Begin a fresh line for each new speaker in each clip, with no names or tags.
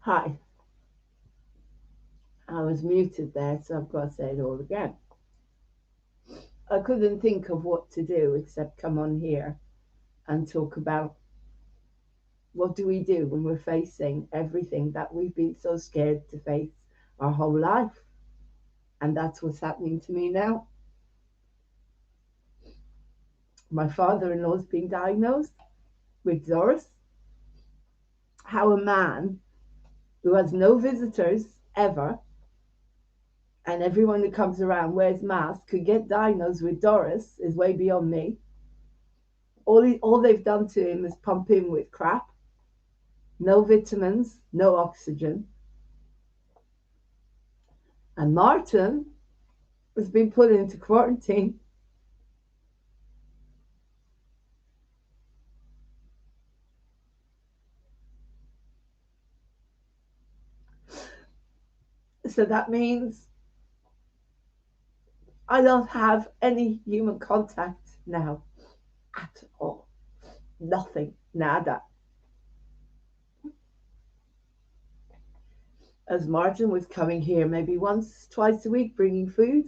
Hi, I was muted there, so I've got to say it all again. I couldn't think of what to do except come on here and talk about what do we do when we're facing everything that we've been so scared to face our whole life. And that's what's happening to me now. My father in law's been diagnosed with Doris. How a man who has no visitors ever and everyone who comes around wears masks could get diagnosed with Doris is way beyond me. All they've done to him is pump him with crap, no vitamins, no oxygen. And Martin has been put into quarantine. So that means I don't have any human contact now at all. Nothing, nada. As Martin was coming here maybe once, twice a week, bringing food,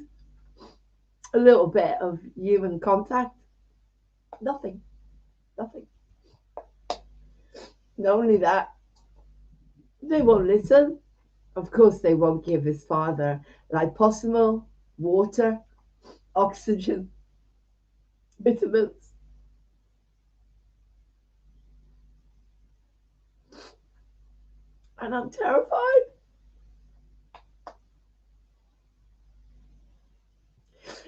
a little bit of human contact. Nothing, nothing. Not only that, they won't listen. Of course, they won't give his father liposomal, water, oxygen, vitamins. And I'm terrified.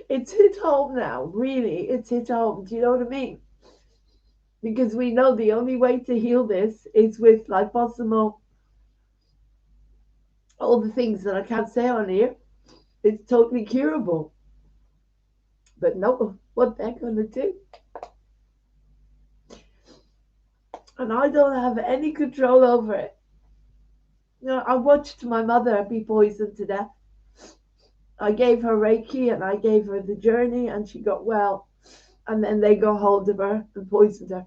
It's hit home now, really. It's hit home. Do you know what I mean? Because we know the only way to heal this is with liposomal, all the things that I can't say on here. It's totally curable. But no, what they're going to do. And I don't have any control over it. You know, I watched my mother be poisoned to death. I gave her Reiki and I gave her the journey and she got well. And then they got hold of her and poisoned her.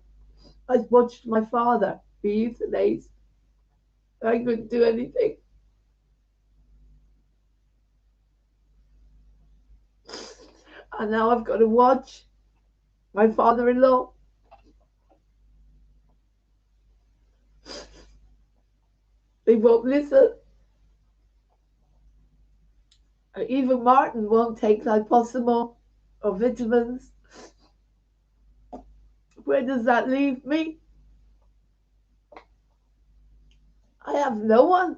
I watched my father be euthanized. I couldn't do anything. And now I've got to watch my father in law. They won't listen. Even Martin won't take liposomal or vitamins. Where does that leave me? I have no one.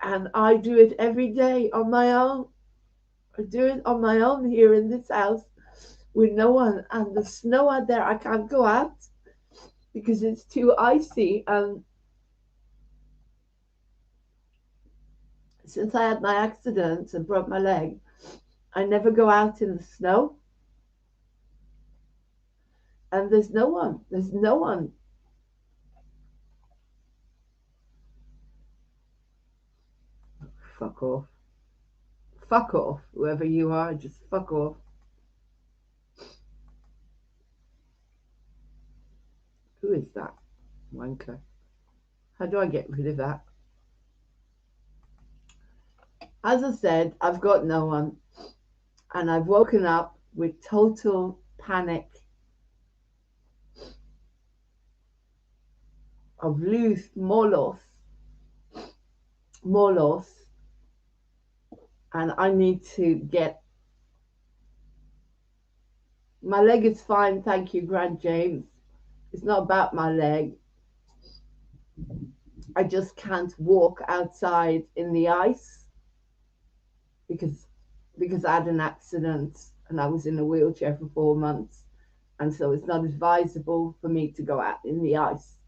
And I do it every day on my own. I do it on my own here in this house with no one. And the snow out there, I can't go out because it's too icy. And since I had my accident and broke my leg, I never go out in the snow. And there's no one. There's no one. Fuck off. Fuck off. Whoever you are, just fuck off. Who is that wanker? How do I get rid of that? As I said, I've got no one. And I've woken up with total panic of loose, more loss. And I need to get. My leg is fine, thank you, Grant James. It's not about my leg. I just can't walk outside in the ice because I had an accident and I was in a wheelchair for 4 months, and so it's not advisable for me to go out in the ice.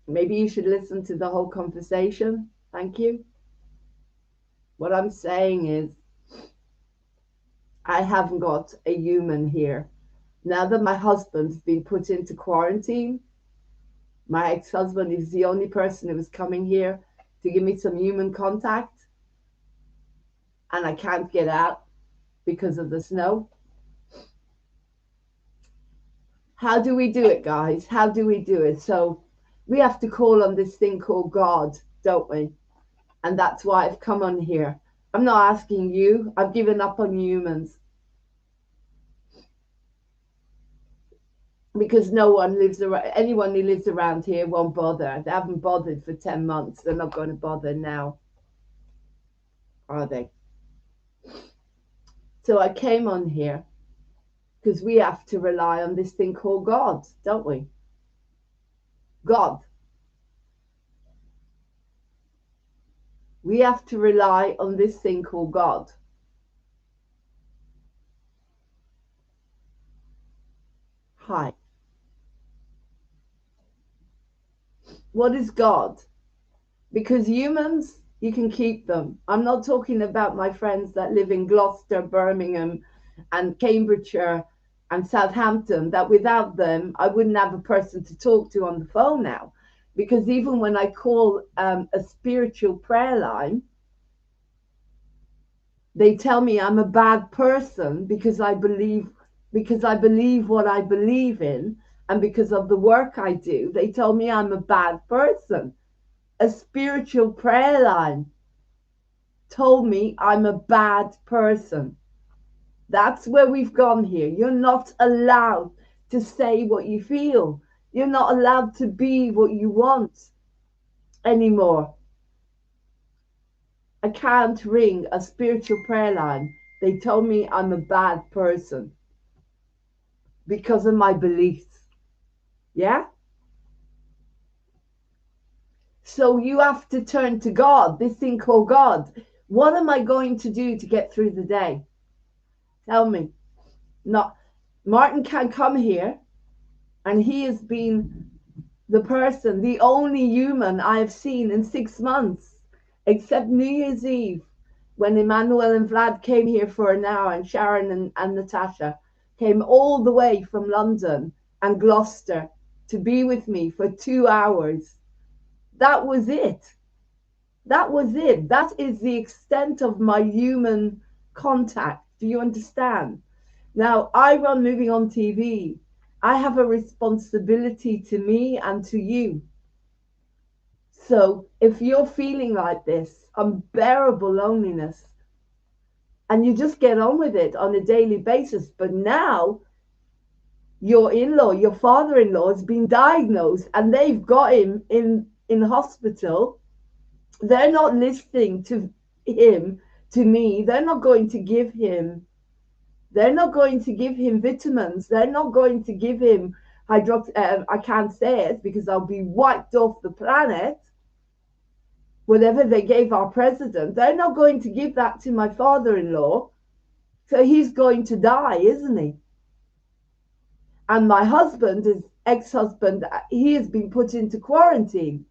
Maybe you should listen to the whole conversation. Thank you. What I'm saying is, I haven't got a human here. Now that my husband's been put into quarantine, my ex husband is the only person who was coming here to give me some human contact, and I can't get out because of the snow. How do we do it, guys? How do we do it? So We have to call on this thing called God, don't we? And that's why I've come on here. I'm not asking you. I've given up on humans. Because no one lives around, anyone who lives around here won't bother. They haven't bothered for 10 months. They're not going to bother now, are they? So I came on here because we have to rely on this thing called God, don't we? God. We have to rely on this thing called God. Hi. What is God? Because humans, you can keep them. I'm not talking about my friends that live in Gloucester, Birmingham, and Cambridgeshire and Southampton, that without them, I wouldn't have a person to talk to on the phone now. Because even when I call a spiritual prayer line, they tell me I'm a bad person because I believe what I believe in, and because of the work I do, they tell me I'm a bad person. A spiritual prayer line told me I'm a bad person. That's where we've gone here. You're not allowed to say what you feel. You're not allowed to be what you want anymore. I can't ring a spiritual prayer line. They told me I'm a bad person because of my beliefs. Yeah? So you have to turn to God, this thing called God. What am I going to do to get through the day? Tell me. Not Martin can come here, and he has been the person, the only human I have seen in 6 months, except New Year's Eve, when Emmanuel and Vlad came here for an hour, and Sharon and Natasha came all the way from London and Gloucester to be with me for 2 hours. That was it. That was it. That is the extent of my human contact. Do you understand? Now, I run Moving On TV. I have a responsibility to me and to you. So if you're feeling like this, unbearable loneliness, and you just get on with it on a daily basis, but now your in-law, your father-in-law has been diagnosed and they've got him in hospital. They're not listening to him, to me. They're not going to give him vitamins. They're not going to give him I can't say it because I'll be wiped off the planet. Whatever they gave our president, they're not going to give that to my father-in-law. So he's going to die, isn't he? And my husband, his ex-husband, he has been put into quarantine.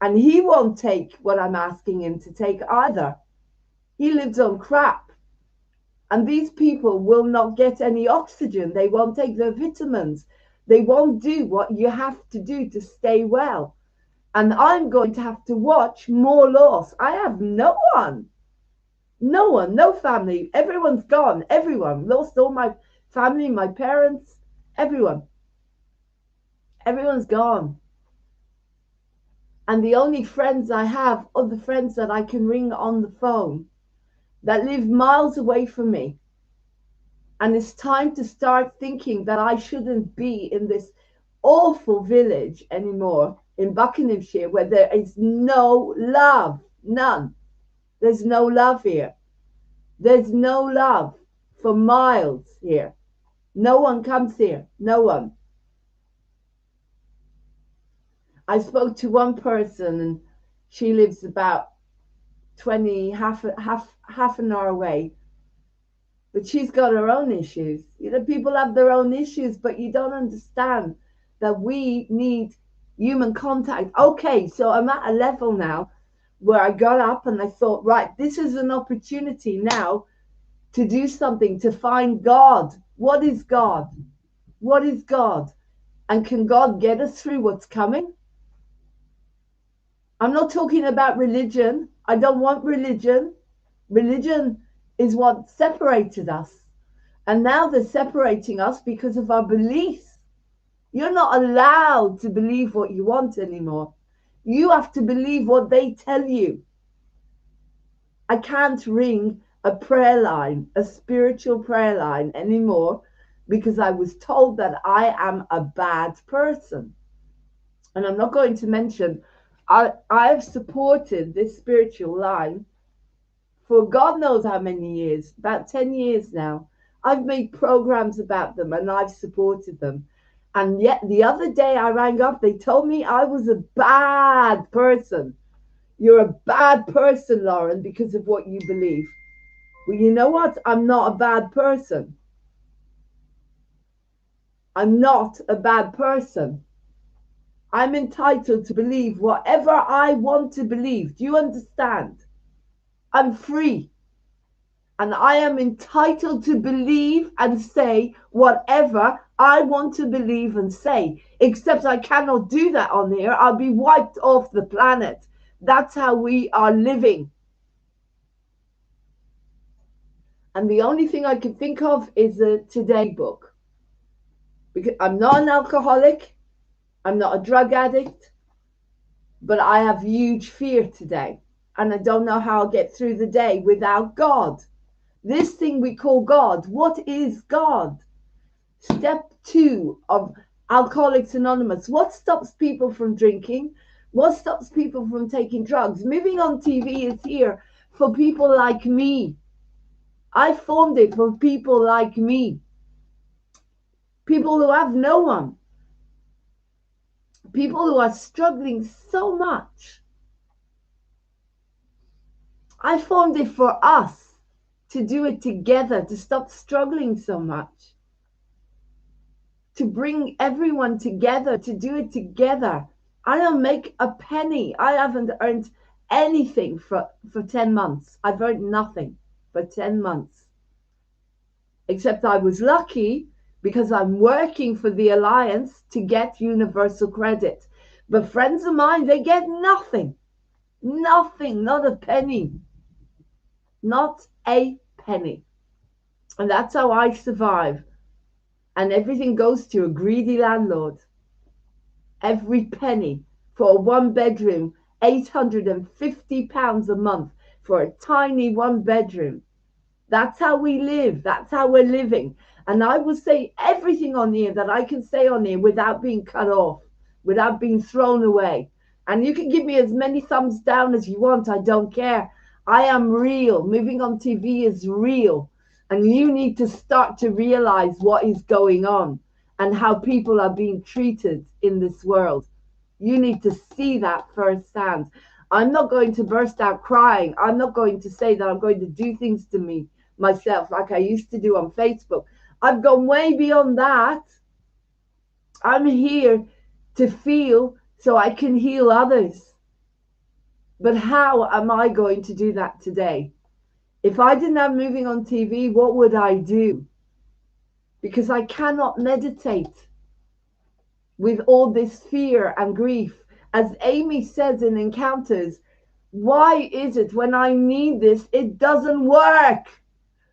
And he won't take what I'm asking him to take either. He lives on crap. And these people will not get any oxygen. They won't take their vitamins. They won't do what you have to do to stay well. And I'm going to have to watch more loss. I have no one. No one, no family. Everyone's gone. Everyone. Lost all my family, my parents, everyone. Everyone's gone. And the only friends I have are the friends that I can ring on the phone that live miles away from me. And it's time to start thinking that I shouldn't be in this awful village anymore in Buckinghamshire where there is no love. None. There's no love here. There's no love for miles here. No one comes here. No one. I spoke to one person and she lives about 20, half an hour away. But she's got her own issues. You know, people have their own issues, but you don't understand that we need human contact. Okay, so I'm at a level now where I got up and I thought, right, this is an opportunity now to do something, to find God. What is God? What is God? And can God get us through what's coming? I'm not talking about religion. I don't want religion. Religion is what separated us. And now they're separating us because of our beliefs. You're not allowed to believe what you want anymore. You have to believe what they tell you. I can't ring a prayer line, a spiritual prayer line anymore, because I was told that I am a bad person. And I'm not going to mention, I've supported this spiritual line for God knows how many years, about 10 years now. I've made programs about them and I've supported them. And yet the other day I rang up, they told me I was a bad person. You're a bad person, Lauren, because of what you believe. Well, you know what? I'm not a bad person. I'm not a bad person. I'm entitled to believe whatever I want to believe. Do you understand? I'm free. And I am entitled to believe and say whatever I want to believe and say. Except I cannot do that on here. I'll be wiped off the planet. That's how we are living. And the only thing I can think of is a Today book. Because I'm not an alcoholic. I'm not a drug addict. But I have huge fear today. And I don't know how I'll get through the day without God. This thing we call God, what is God? Step 2 of Alcoholics Anonymous. What stops people from drinking? What stops people from taking drugs? Moving on TV is here for people like me. I formed it for people like me. People who have no one. People who are struggling so much. I formed it for us. To do it together, to stop struggling so much, to bring everyone together, to do it together. I don't make a penny. I haven't earned anything for 10 months. I've earned nothing for 10 months. Except I was lucky because I'm working for the Alliance to get universal credit. But friends of mine, they get nothing. Nothing, not a penny. Not a penny. And that's how I survive. And everything goes to a greedy landlord. Every penny for a 1-bedroom, £850 a month for a tiny 1-bedroom. That's how we live. That's how we're living. And I will say everything on here that I can say on here without being cut off, without being thrown away. And you can give me as many thumbs down as you want. I don't care. I am real. Moving on TV is real. And you need to start to realize what is going on and how people are being treated in this world. You need to see that firsthand. I'm not going to burst out crying. I'm not going to say that I'm going to do things to me myself like I used to do on Facebook. I've gone way beyond that. I'm here to feel so I can heal others. But how am I going to do that today? If I didn't have Moving on TV, what would I do? Because I cannot meditate with all this fear and grief. As Amy says in Encounters, why is it when I need this, it doesn't work?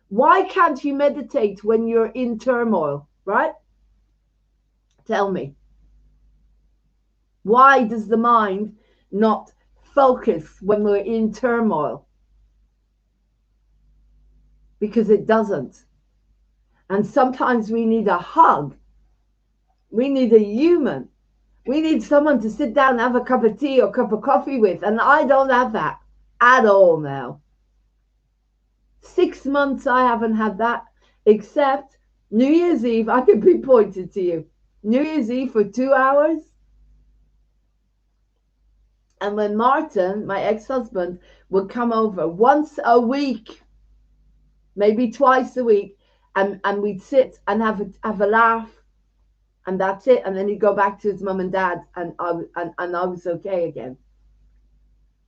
Why can't you meditate when you're in turmoil, right? Tell me. Why does the mind not focus when we're in turmoil? Because it doesn't. And sometimes we need a hug. We need a human. We need someone to sit down and have a cup of tea or a cup of coffee with. And I don't have that at all now. 6 months I haven't had that, except New Year's Eve. I could be pointed to you. New Year's Eve for 2 hours. And when Martin, my ex-husband, would come over once a week, maybe twice a week, and we'd sit and have a laugh, and that's it. And then he'd go back to his mum and dad, and I was okay again.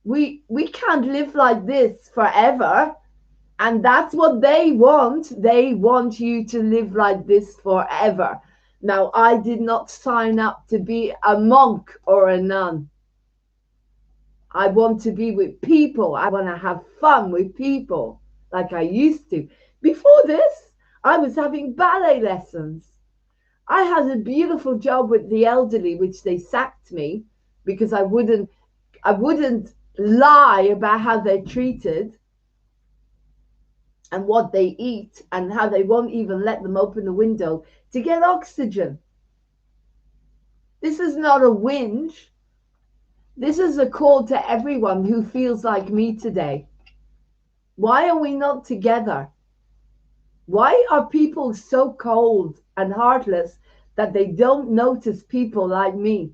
We can't live like this forever, and that's what they want. They want you to live like this forever. Now, I did not sign up to be a monk or a nun. I want to be with people. I want to have fun with people like I used to. Before this, I was having ballet lessons. I had a beautiful job with the elderly, which they sacked me because I wouldn't lie about how they're treated and what they eat and how they won't even let them open the window to get oxygen. This is not a whinge. This is a call to everyone who feels like me today. Why are we not together? Why are people so cold and heartless that they don't notice people like me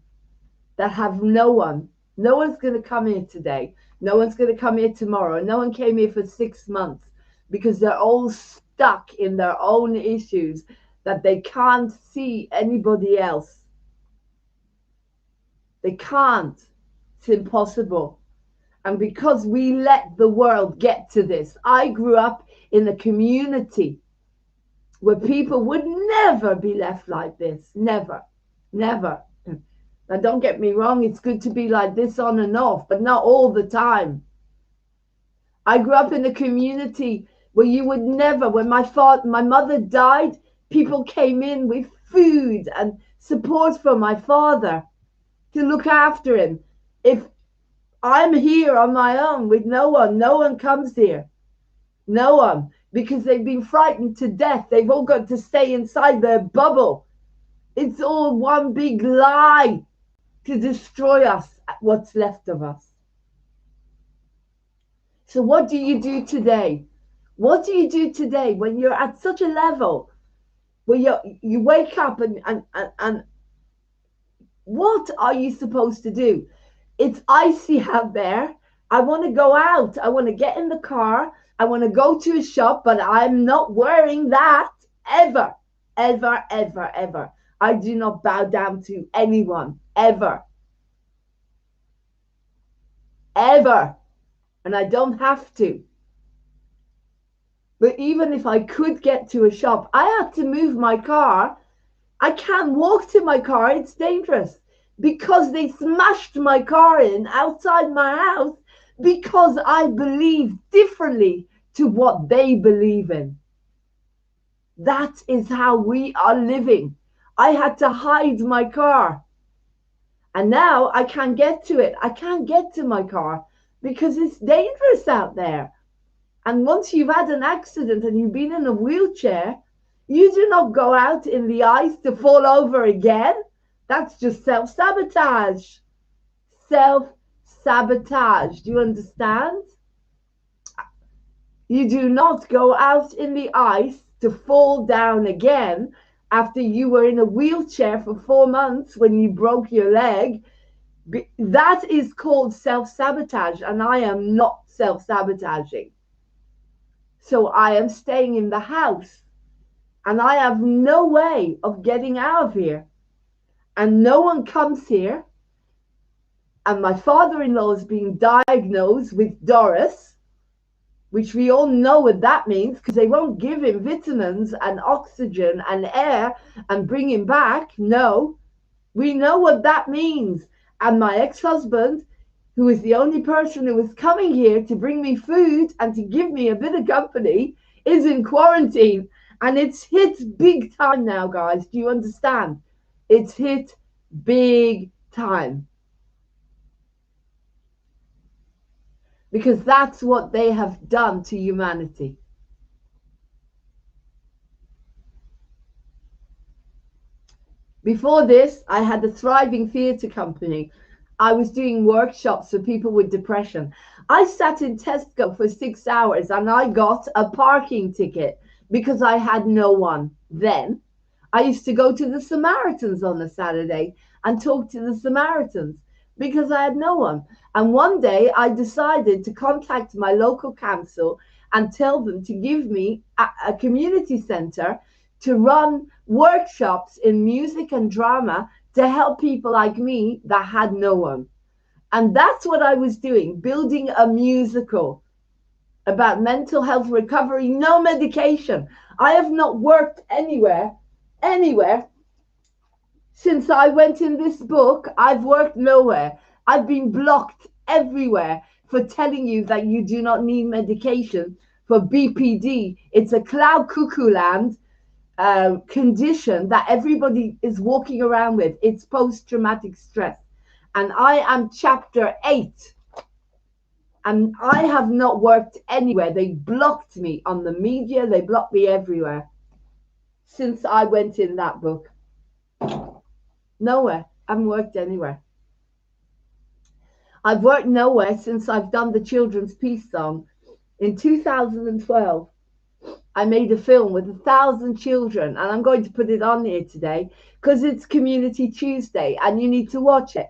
that have no one? No one's going to come here today. No one's going to come here tomorrow. No one came here for 6 months because they're all stuck in their own issues that they can't see anybody else. They can't. It's impossible. And because we let the world get to this, I grew up in a community where people would never be left like this. Never. Never. Now, don't get me wrong, it's good to be like this on and off, but not all the time. I grew up in a community where you would never, when my mother died, people came in with food and support for my father to look after him. If I'm here on my own with no one comes here. No one, because they've been frightened to death. They've all got to stay inside their bubble. It's all one big lie to destroy us, what's left of us. So what do you do today? What do you do today when you're at such a level where you wake up and what are you supposed to do? It's icy out there. I want to go out. I want to get in the car. I want to go to a shop, but I'm not wearing that ever, ever, ever, ever. I do not bow down to anyone, ever. Ever. And I don't have to. But even if I could get to a shop, I have to move my car. I can't walk to my car. It's dangerous because they smashed my car in outside my house because I believe differently to what they believe in. That is how we are living. I had to hide my car. And now I can't get to it. I can't get to my car because it's dangerous out there. And once you've had an accident and you've been in a wheelchair, you do not go out in the ice to fall over again. That's just self-sabotage. Self-sabotage. Do you understand? You do not go out in the ice to fall down again after you were in a wheelchair for 4 months when you broke your leg. That is called self-sabotage, and I am not self-sabotaging. So I am staying in the house, and I have no way of getting out of here. And no one comes here. And my father-in-law is being diagnosed with Doris, which we all know what that means because they won't give him vitamins and oxygen and air and bring him back. No, we know what that means. And my ex-husband, who is the only person who is coming here to bring me food and to give me a bit of company, is in quarantine. And it's hit big time now, guys. Do you understand? It's hit big time. Because that's what they have done to humanity. Before this, I had a thriving theatre company. I was doing workshops for people with depression. I sat in Tesco for 6 hours and I got a parking ticket because I had no one then. I used to go to the Samaritans on a Saturday and talk to the Samaritans because I had no one. And one day I decided to contact my local council and tell them to give me a community centre to run workshops in music and drama to help people like me that had no one. And that's what I was doing, building a musical about mental health recovery, no medication. I have not worked anywhere, since I went in this book. I've worked nowhere. I've been blocked everywhere for telling you that you do not need medication for BPD. It's a cloud cuckoo land. condition that everybody is walking around with. It's post-traumatic stress. And I am chapter 8. And I have not worked anywhere. They blocked me on the media. They blocked me everywhere since I went in that book. Nowhere. I haven't worked anywhere. I've worked nowhere since I've done the children's peace song. In 2012, I made a film with 1,000 children, and I'm going to put it on here today because it's Community Tuesday and you need to watch it.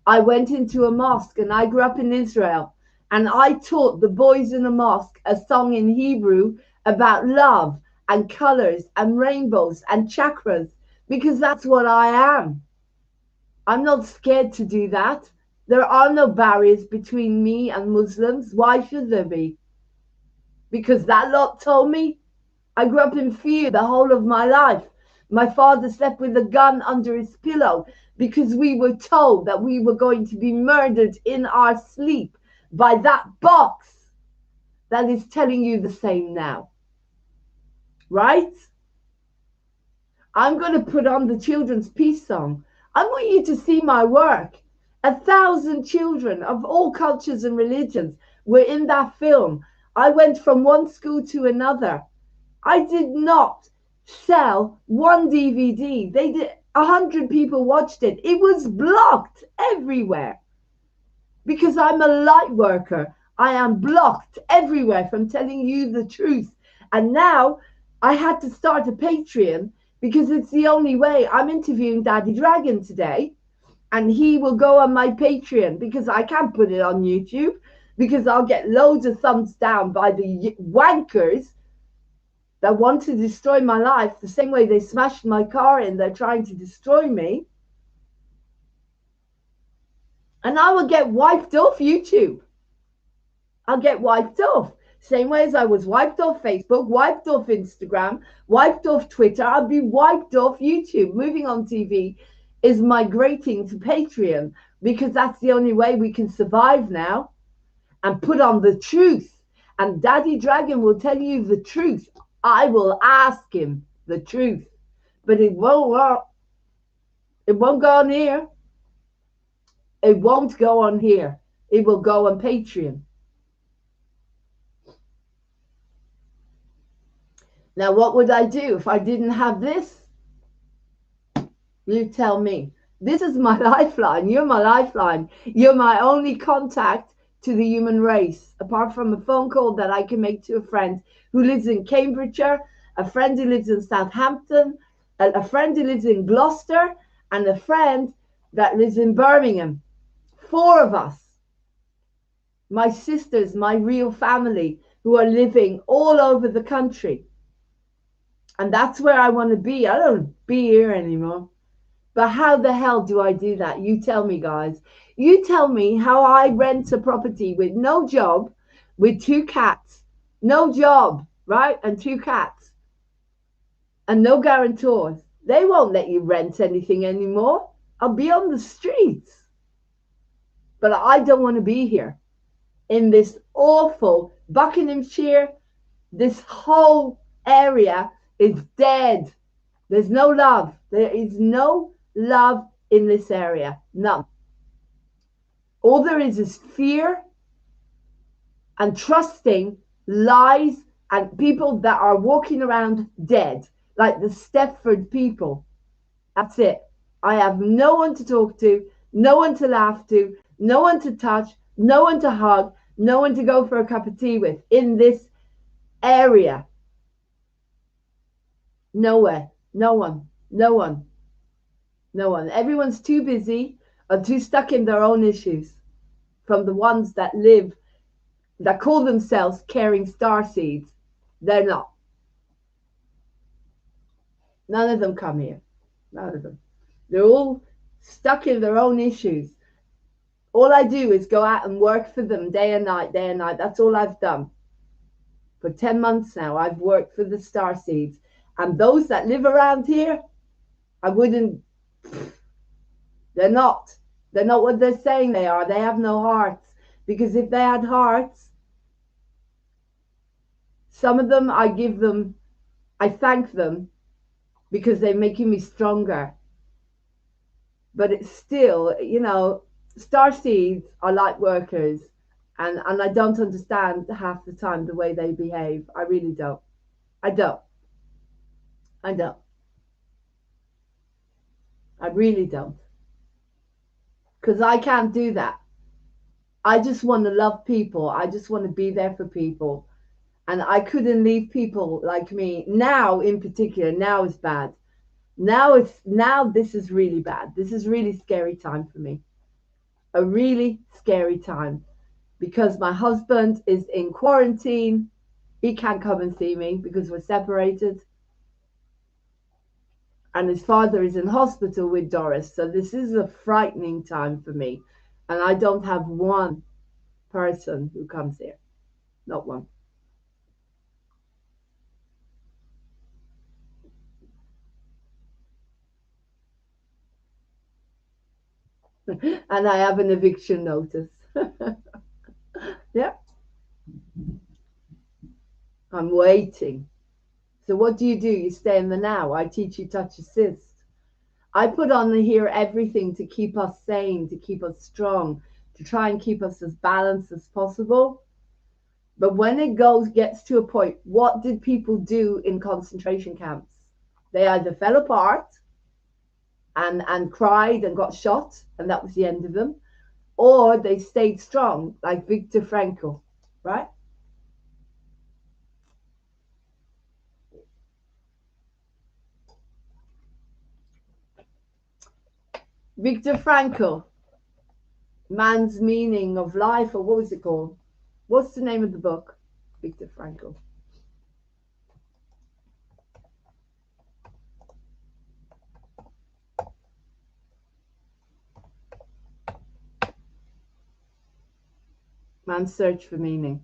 I went into a mosque, and I grew up in Israel, and I taught the boys in the mosque a song in Hebrew about love and colors and rainbows and chakras, because that's what I am. I'm not scared to do that. There are no barriers between me and Muslims. Why should there be? Because that lot told me. I grew up in fear the whole of my life. My father slept with a gun under his pillow because we were told that we were going to be murdered in our sleep by that box that is telling you the same now. Right? I'm going to put on the children's peace song. I want you to see my work. 1,000 children of all cultures and religions were in that film. I went from one school to another. I did not sell one DVD. They did. 100 people watched it. It was blocked everywhere because I'm a light worker. I am blocked everywhere from telling you the truth. And now I had to start a Patreon because it's the only way. I'm interviewing Daddy Dragon today, and he will go on my Patreon because I can't put it on YouTube because I'll get loads of thumbs down by the wankers that want to destroy my life the same way they smashed my car in. They're trying to destroy me. And I will get wiped off YouTube. I'll get wiped off. Same way as I was wiped off Facebook, wiped off Instagram, wiped off Twitter. I'll be wiped off YouTube. Moving on TV is migrating to Patreon because that's the only way we can survive now and put on the truth. And Daddy Dragon will tell you the truth. I will ask him the truth, but it won't work. It won't go on here. It won't go on here. It will go on Patreon. Now, what would I do if I didn't have this? You tell me. This is my lifeline. You're my lifeline. You're my only contact to the human race, apart from a phone call that I can make to a friend who lives in Cambridgeshire, a friend who lives in Southampton, a friend who lives in Gloucester, and a friend that lives in Birmingham. 4 of us. My sisters, my real family, who are living all over the country. And that's where I want to be. I don't want to be here anymore. But how the hell do I do that? You tell me, guys. You tell me how I rent a property with no job, with 2 cats. No job, right? And 2 cats. And no guarantors. They won't let you rent anything anymore. I'll be on the streets. But I don't want to be here. In this awful Buckinghamshire, this whole area is dead. There's no love. There is no love in this area. None. All there is fear and trusting lies and people that are walking around dead, like the Stepford people. That's it. I have no one to talk to, no one to laugh to, no one to touch, no one to hug, no one to go for a cup of tea with in this area. Nowhere. No one. No one. No one. Everyone's too busy or too stuck in their own issues. From the ones that live, that call themselves caring starseeds. They're not. None of them come here. None of them. They're all stuck in their own issues. All I do is go out and work for them day and night, day and night. That's all I've done. For 10 months now, I've worked for the starseeds. And those that live around here, I wouldn't, they're not what they're saying they are. They have no hearts. Because if they had hearts, some of them, I thank them because they're making me stronger. But it's still, star seeds are light workers, and I don't understand half the time the way they behave. I really don't. I don't. I don't. I really don't. Because I can't do that. I just want to love people. I just want to be there for people. And I couldn't leave people like me. Now, in particular, now is bad. Now this is really bad. This is really scary time for me. A really scary time because my husband is in quarantine. He can't come and see me because we're separated. And his father is in hospital with Doris. So this is a frightening time for me. And I don't have one person who comes here. Not one. And I have an eviction notice. Yeah. I'm waiting. So what do? You stay in the now. I teach you touch assist. I put on here everything to keep us sane, to keep us strong, to try and keep us as balanced as possible. But when it gets to a point, what did people do in concentration camps? They either fell apart and cried and got shot, and that was the end of them, or they stayed strong, like Viktor Frankl, right? Viktor Frankl, Man's Meaning of Life, or what was it called? What's the name of the book? Viktor Frankl. Man's Search for Meaning.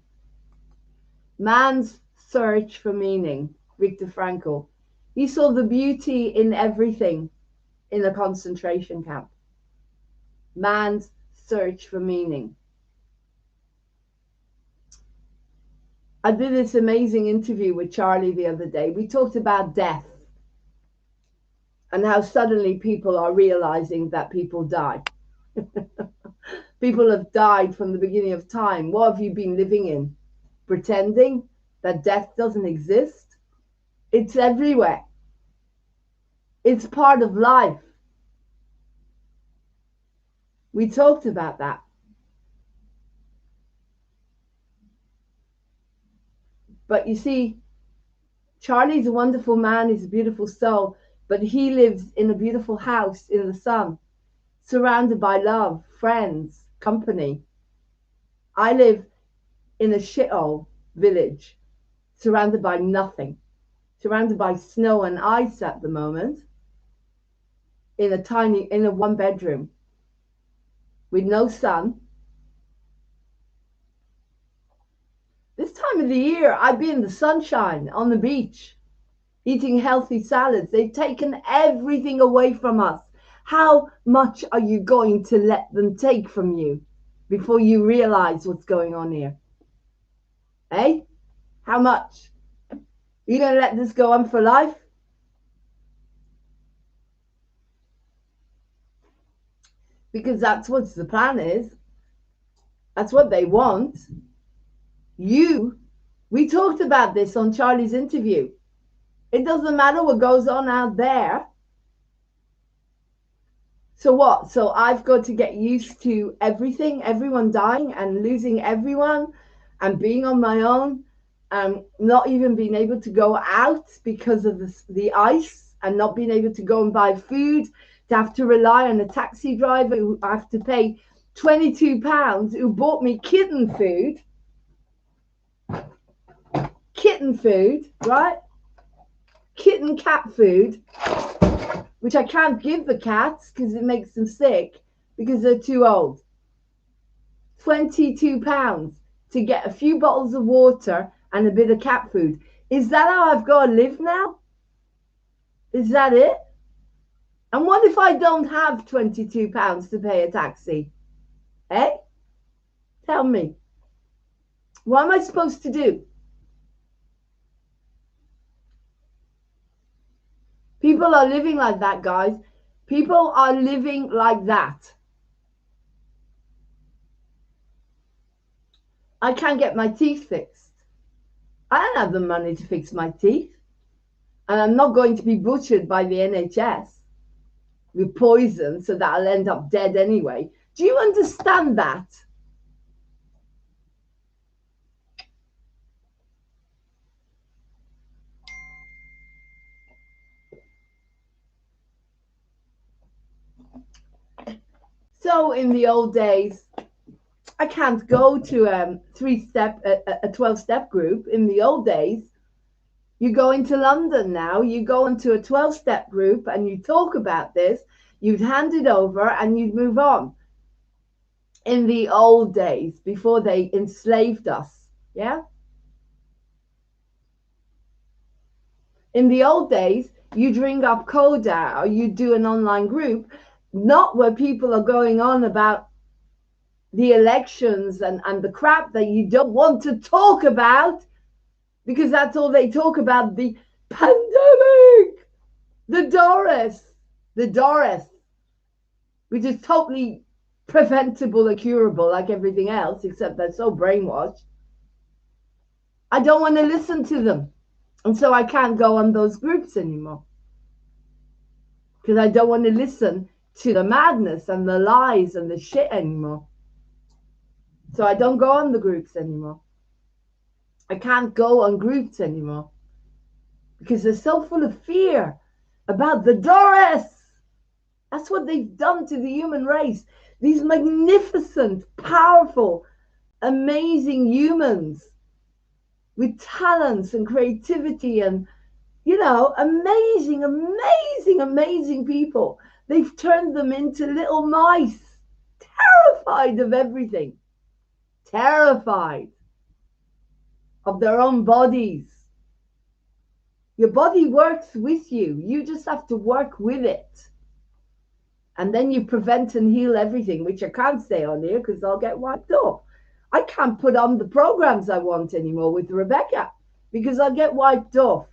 Man's Search for Meaning, Viktor Frankl. He saw the beauty in everything in a concentration camp. Man's Search for Meaning. I did this amazing interview with Charlie the other day. We talked about death and how suddenly people are realizing that people die. People have died from the beginning of time. What have you been living in? Pretending that death doesn't exist? It's everywhere. It's part of life. We talked about that. But you see, Charlie's a wonderful man. He's a beautiful soul. But he lives in a beautiful house in the sun, surrounded by love, friends, company. I live in a shithole village, surrounded by nothing, surrounded by snow and ice at the moment, in a one bedroom, with no sun. This time of the year, I'd be in the sunshine on the beach, eating healthy salads. They've taken everything away from us. How much are you going to let them take from you before you realize what's going on here? Eh? How much? Are you going to let this go on for life? Because that's what the plan is. That's what they want. We talked about this on Charlie's interview. It doesn't matter what goes on out there. So what? So I've got to get used to everything, everyone dying and losing everyone and being on my own and not even being able to go out because of the ice and not being able to go and buy food, to have to rely on a taxi driver who I have to pay £22 who bought me kitten food, right? Kitten cat food, which I can't give the cats because it makes them sick because they're too old. £22 to get a few bottles of water and a bit of cat food. Is that how I've got to live now? Is that it? And what if I don't have £22 to pay a taxi? Eh? Tell me. What am I supposed to do? People are living like that, guys. People are living like that. I can't get my teeth fixed. I don't have the money to fix my teeth. And I'm not going to be butchered by the NHS with poison so that I'll end up dead anyway. Do you understand that? So in the old days, I can't go to a 12-step group. In the old days, you go into London now, you go into a 12-step group and you talk about this, you'd hand it over and you'd move on. In the old days, before they enslaved us, yeah? In the old days, you'd ring up Coda or you'd do an online group, not where people are going on about the elections and the crap that you don't want to talk about, because that's all they talk about, the pandemic, the Doris, which is totally preventable or curable like everything else, except they're so brainwashed. I don't want to listen to them. And so I can't go on those groups anymore. Because I don't want to listen to the madness and the lies and the shit anymore. So I don't go on the groups anymore. I can't go on groups anymore. Because they're so full of fear about the Doris. That's what they've done to the human race. These magnificent, powerful, amazing humans with talents and creativity and, you know, amazing, amazing, amazing people. They've turned them into little mice, terrified of everything, terrified of their own bodies. Your body works with you. You just have to work with it. And then you prevent and heal everything, which I can't say on here because I'll get wiped off. I can't put on the programs I want anymore with Rebecca because I'll get wiped off.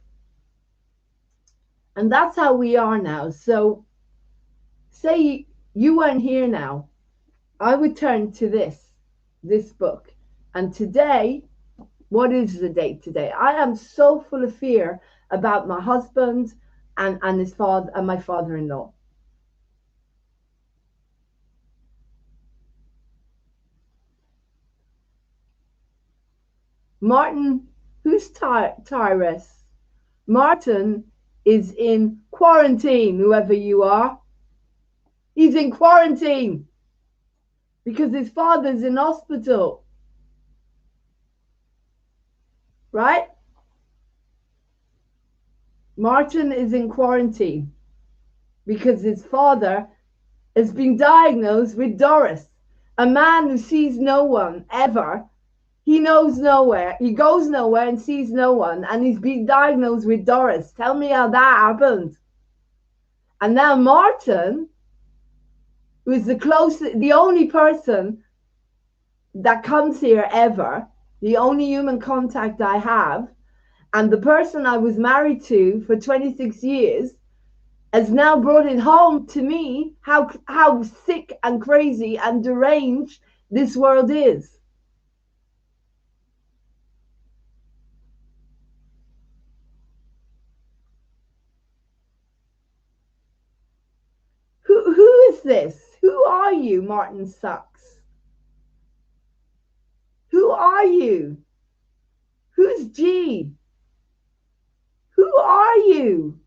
And that's how we are now. So say you weren't here now, I would turn to this book. And today, what is the date today? I am so full of fear about my husband and his father and my father-in-law. Martin, who's Tyrus? Martin is in quarantine, whoever you are. He's in quarantine because his father's in hospital. Right? Martin is in quarantine because his father has been diagnosed with Doris, a man who sees no one ever. He knows nowhere. He goes nowhere and sees no one. And he's been diagnosed with Doris. Tell me how that happened. And now Martin, who is the only person that comes here ever, the only human contact I have, and the person I was married to for 26 years, has now brought it home to me how sick and crazy and deranged this world is. Who is this? Who are you, Martin Sucks? Who are you? Who's G? Who are you?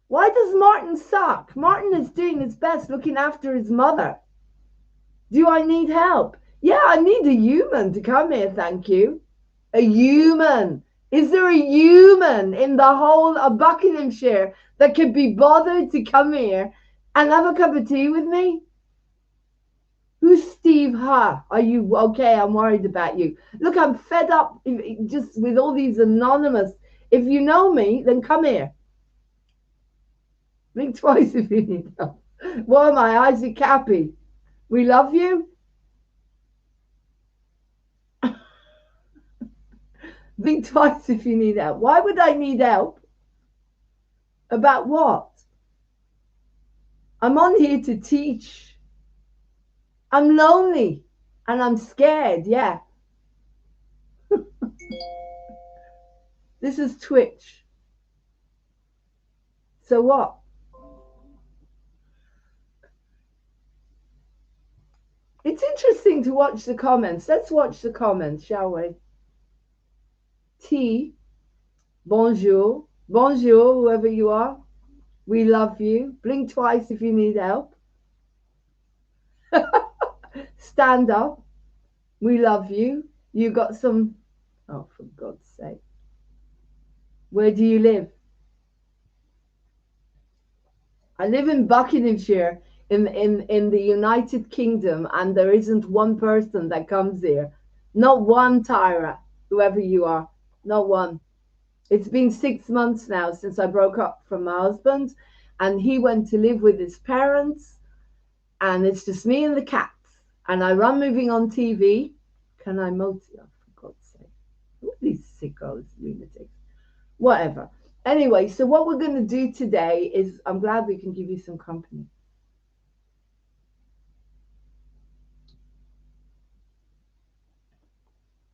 Why does Martin suck? Martin is doing his best looking after his mother. Do I need help? Yeah, I need a human to come here, thank you. A human. Is there a human in the whole of Buckinghamshire that could be bothered to come here and have a cup of tea with me? Who's Steve Ha? Are you okay? I'm worried about you. Look, I'm fed up just with all these anonymous. If you know me, then come here. Think twice if you need help. What am I, Isaac Cappy? We love you. Think twice if you need help. Why would I need help? About what? I'm on here to teach. I'm lonely and I'm scared, yeah. This is Twitch. So what? It's interesting to watch the comments. Let's watch the comments, shall we? T, bonjour. Bonjour, whoever you are. We love you. Blink twice if you need help. Stand up. We love you. You got some... Oh, for God's sake. Where do you live? I live in Buckinghamshire in the United Kingdom, and there isn't one person that comes here. Not one, Tyra, whoever you are. Not one. It's been 6 months now since I broke up from my husband, and he went to live with his parents, and it's just me and the cats. And I run Moving On TV. Can I multi? Oh, for God's sake. What are these sickos, lunatics? Whatever. Anyway, so what we're going to do today is, I'm glad we can give you some company.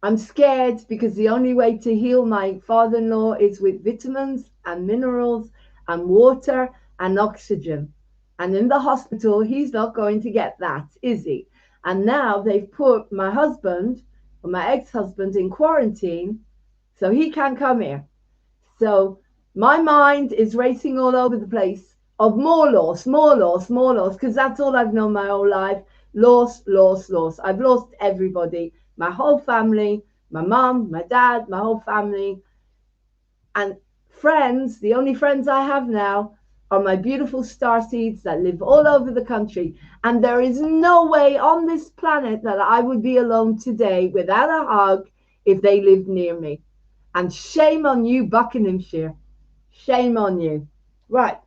I'm scared because the only way to heal my father-in-law is with vitamins and minerals and water and oxygen. And in the hospital, he's not going to get that, is he? And now they've put my husband, or my ex-husband, in quarantine, so he can't come here. So my mind is racing all over the place of more loss, because that's all I've known my whole life. Loss. I've lost everybody, my whole family, my mom, my dad, my whole family. And friends, the only friends I have now are my beautiful starseeds that live all over the country. And there is no way on this planet that I would be alone today without a hug if they lived near me. And shame on you, Buckinghamshire. Shame on you. Right.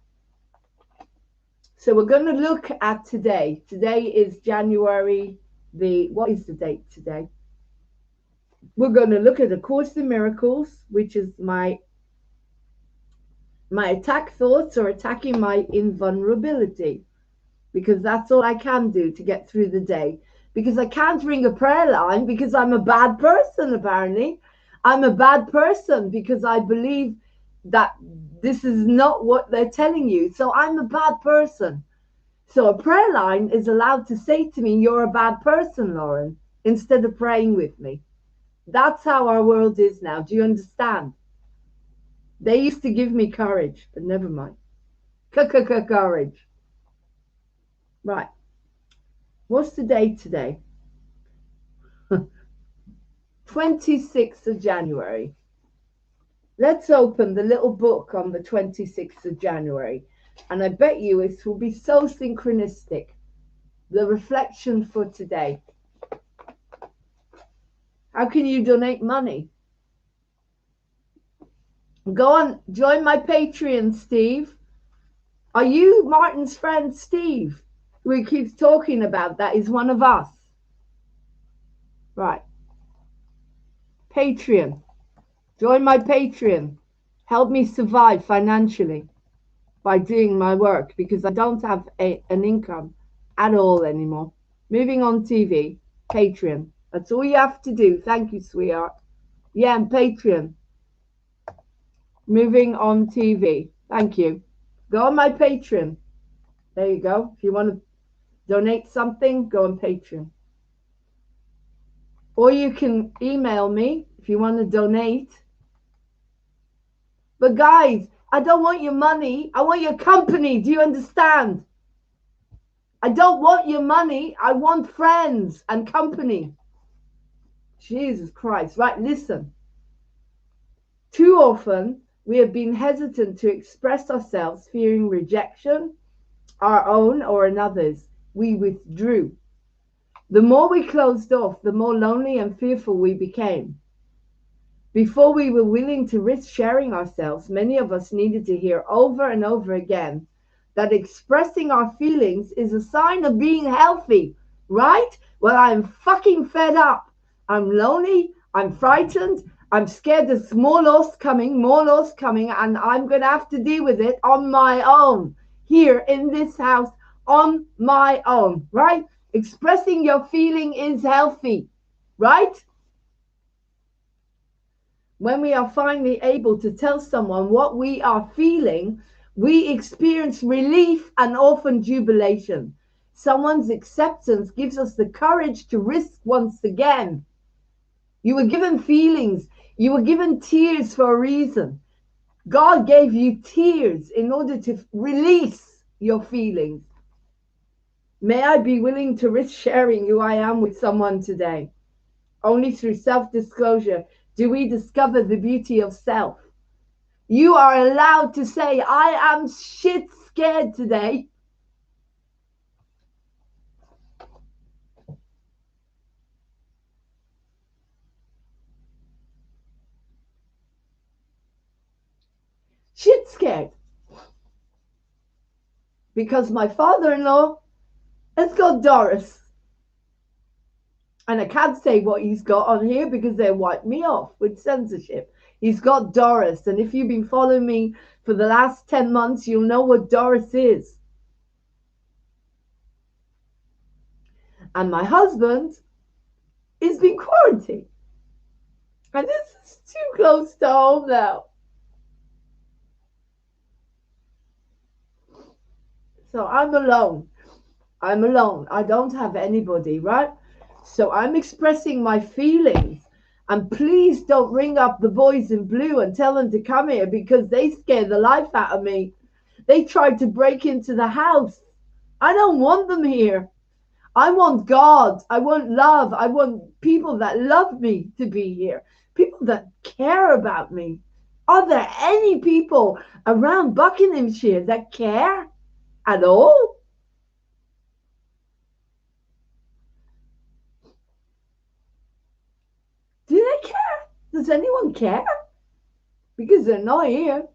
So we're going to look at today. Today is January what is the date today? We're going to look at A Course in Miracles, which is my attack thoughts or attacking my invulnerability, because that's all I can do to get through the day. Because I can't ring a prayer line because I'm a bad person, apparently. I'm a bad person because I believe that this is not what they're telling you. So I'm a bad person. So a prayer line is allowed to say to me, you're a bad person, Lauren, instead of praying with me. That's how our world is now. Do you understand? They used to give me courage, but never mind. Courage. Right. What's the date today? 26th of January. Let's open the little book on the 26th of January. And I bet you it will be so synchronistic. The reflection for today. How can you donate money? Go on, join my Patreon, Steve. Are you Martin's friend, Steve, who he keeps talking about? That is one of us. Right. Patreon. Join my Patreon. Help me survive financially by doing my work, because I don't have an income at all anymore. Moving On TV, Patreon. That's all you have to do. Thank you, sweetheart. Yeah, and Patreon. Moving On TV. Thank you. Go on my Patreon. There you go. If you want to donate something, go on Patreon. Or you can email me if you want to donate. But guys, I don't want your money. I want your company. Do you understand? I don't want your money. I want friends and company. Jesus Christ. Right, listen. Too often, we have been hesitant to express ourselves, fearing rejection, our own or another's. We withdrew. The more we closed off, the more lonely and fearful we became. Before we were willing to risk sharing ourselves, many of us needed to hear over and over again that expressing our feelings is a sign of being healthy, right? Well, I'm fucking fed up. I'm lonely. I'm frightened. I'm scared there's more loss coming, and I'm going to have to deal with it on my own here in this house on my own, right? Expressing your feeling is healthy, right? When we are finally able to tell someone what we are feeling, we experience relief and often jubilation. Someone's acceptance gives us the courage to risk once again. You were given feelings. You were given tears for a reason. God gave you tears in order to release your feelings. May I be willing to risk sharing who I am with someone today. Only through self-disclosure do we discover the beauty of self. You are allowed to say, I am shit scared today. Shit scared. Because my father-in-law has got Doris. And I can't say what he's got on here because they wipe me off with censorship. He's got Doris. And if you've been following me for the last 10 months, you'll know what Doris is. And my husband is being quarantined. And this is too close to home now. So I'm alone. I'm alone. I don't have anybody, right? So I'm expressing my feelings. And please don't ring up the boys in blue and tell them to come here because they scare the life out of me. They tried to break into the house. I don't want them here. I want God. I want love. I want people that love me to be here. People that care about me. Are there any people around Buckinghamshire that care at all? Do they care? Does anyone care? Because they're not here.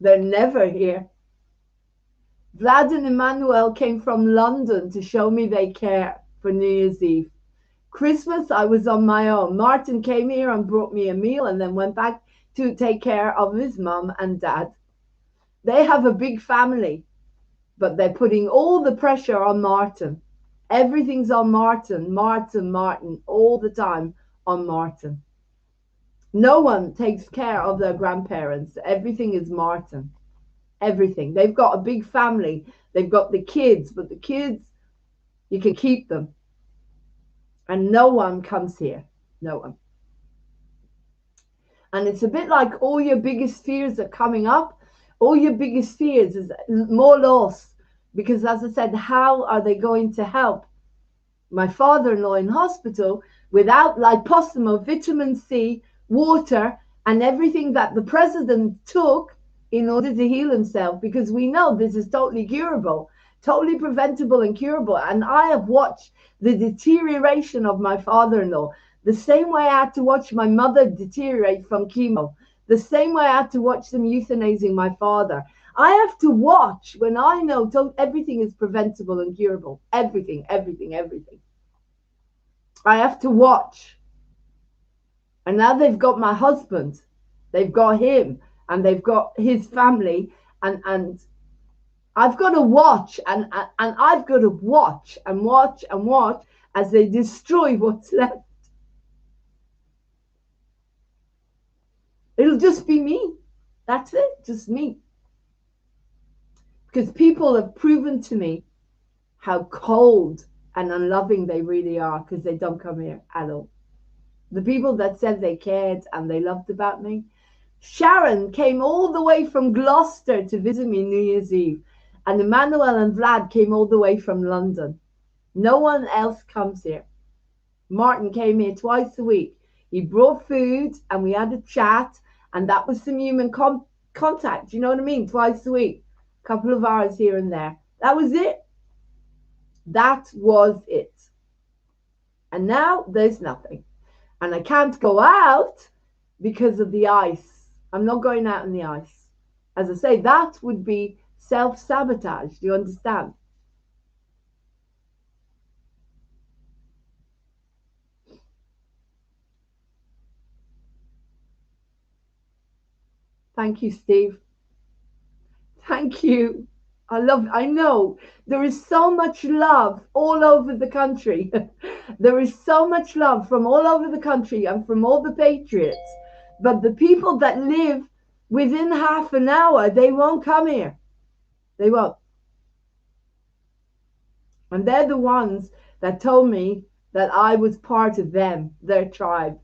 They're never here. Vlad and Emmanuel came from London to show me they care for New Year's Eve. Christmas, I was on my own. Martin came here and brought me a meal and then went back to take care of his mum and dad. They have a big family, but they're putting all the pressure on Martin. Everything's on Martin, Martin, all the time on Martin. No one takes care of their grandparents. Everything is Martin. Everything. They've got a big family. They've got the kids, but the kids, you can keep them. And no one comes here. No one. And it's a bit like all your biggest fears are coming up. All your biggest fears is more loss. Because as I said, how are they going to help my father-in-law in hospital without liposomal, vitamin C, water, and everything that the president took in order to heal himself? Because we know this is totally curable, totally preventable and curable. And I have watched the deterioration of my father-in-law the same way I had to watch my mother deteriorate from chemo, the same way I had to watch them euthanizing my father. I have to watch when I know everything is preventable and curable. Everything. I have to watch. And now they've got my husband. They've got him. And they've got his family. And I've got to watch. And I've got to watch and watch and watch as they destroy what's left. It'll just be me. That's it. Just me. Because people have proven to me how cold and unloving they really are because they don't come here at all. The people that said they cared and they loved about me. Sharon came all the way from Gloucester to visit me New Year's Eve. And Emmanuel and Vlad came all the way from London. No one else comes here. Martin came here twice a week. He brought food and we had a chat. And that was some human contact. You know what I mean? Twice a week. A couple of hours here and there. That was it. That was it. And now there's nothing. And I can't go out because of the ice. I'm not going out in the ice. As I say, that would be self-sabotage. Do you understand? Thank you, Steve. Thank you. I know there is so much love all over the country. There is so much love from all over the country and from all the patriots. But the people that live within half an hour, they won't come here. They won't. And they're the ones that told me that I was part of them, their tribe,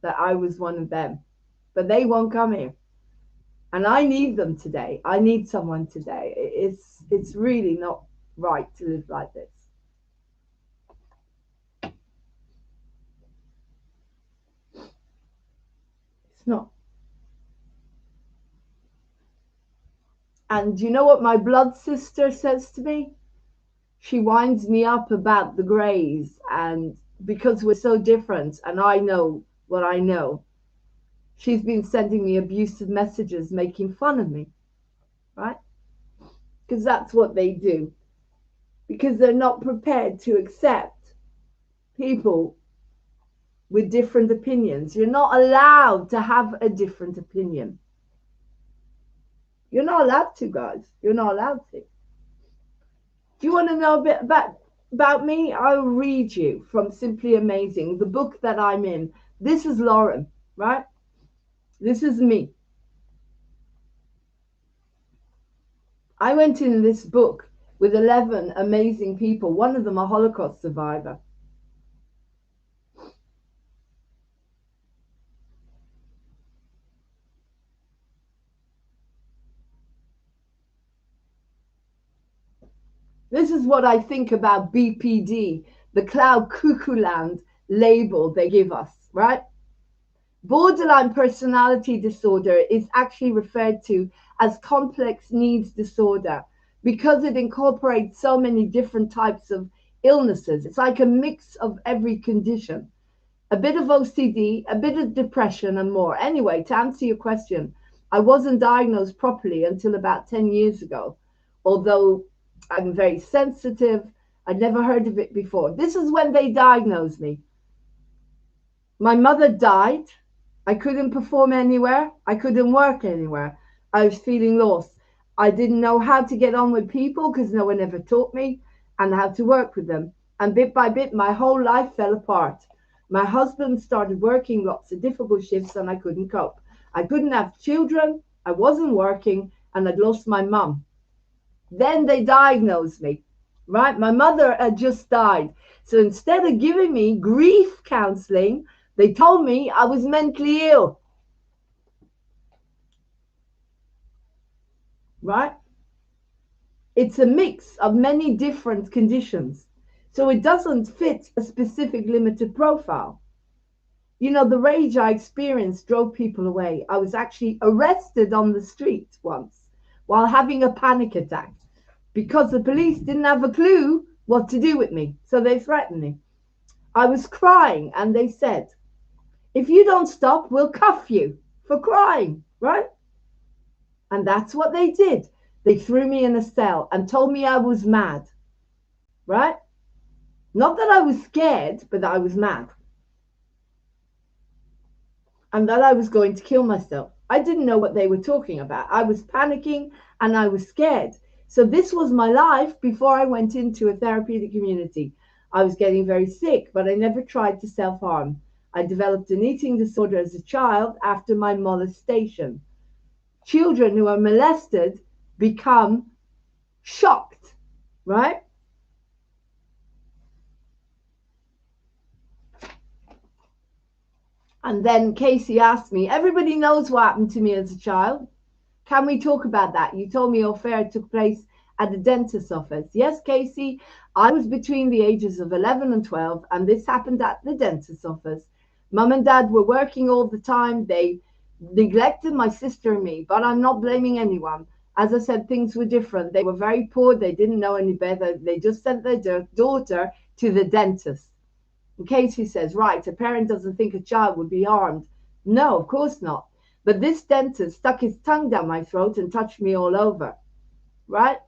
that I was one of them. But they won't come here. And I need them today. I need someone today. It's really not right to live like this. It's not. And you know what my blood sister says to me? She winds me up about the Greys, and because we're so different and I know what I know, she's been sending me abusive messages making fun of me, right? Because that's what they do. Because they're not prepared to accept people with different opinions. You're not allowed to have a different opinion. You're not allowed to, guys. You're not allowed to. Do you want to know a bit about me? I'll read you from Simply Amazing, the book that I'm in. This is Lauren, right? This is me. I went in this book with 11 amazing people, one of them a Holocaust survivor. This is what I think about BPD, the cloud cuckoo land label they give us, right? Borderline personality disorder is actually referred to as complex needs disorder because it incorporates so many different types of illnesses. It's like a mix of every condition, a bit of OCD, a bit of depression, and more. Anyway, to answer your question, I wasn't diagnosed properly until about 10 years ago, although I'm very sensitive. I'd never heard of it before. This is when they diagnosed me. My mother died. I couldn't perform anywhere. I couldn't work anywhere. I was feeling lost. I didn't know how to get on with people because no one ever taught me and how to work with them. And bit by bit, my whole life fell apart. My husband started working lots of difficult shifts and I couldn't cope. I couldn't have children. I wasn't working and I'd lost my mum. Then they diagnosed me, right? My mother had just died. So instead of giving me grief counseling, they told me I was mentally ill, right? It's a mix of many different conditions. So it doesn't fit a specific limited profile. You know, the rage I experienced drove people away. I was actually arrested on the street once while having a panic attack because the police didn't have a clue what to do with me. So they threatened me. I was crying and they said, if you don't stop, we'll cuff you for crying, right? And that's what they did. They threw me in a cell and told me I was mad, right? Not that I was scared, but that I was mad. And that I was going to kill myself. I didn't know what they were talking about. I was panicking and I was scared. So this was my life before I went into a therapeutic community. I was getting very sick, but I never tried to self-harm. I developed an eating disorder as a child after my molestation. Children who are molested become shocked, right? And then Casey asked me, everybody knows what happened to me as a child. Can we talk about that? You told me your affair took place at the dentist's office. Yes, Casey, I was between the ages of 11 and 12, and this happened at the dentist's office. Mum and Dad were working all the time. They neglected my sister and me, but I'm not blaming anyone. As I said, things were different. They were very poor. They didn't know any better. They just sent their daughter to the dentist. And Casey says, right, a parent doesn't think a child would be harmed. No, of course not. But this dentist stuck his tongue down my throat and touched me all over, right?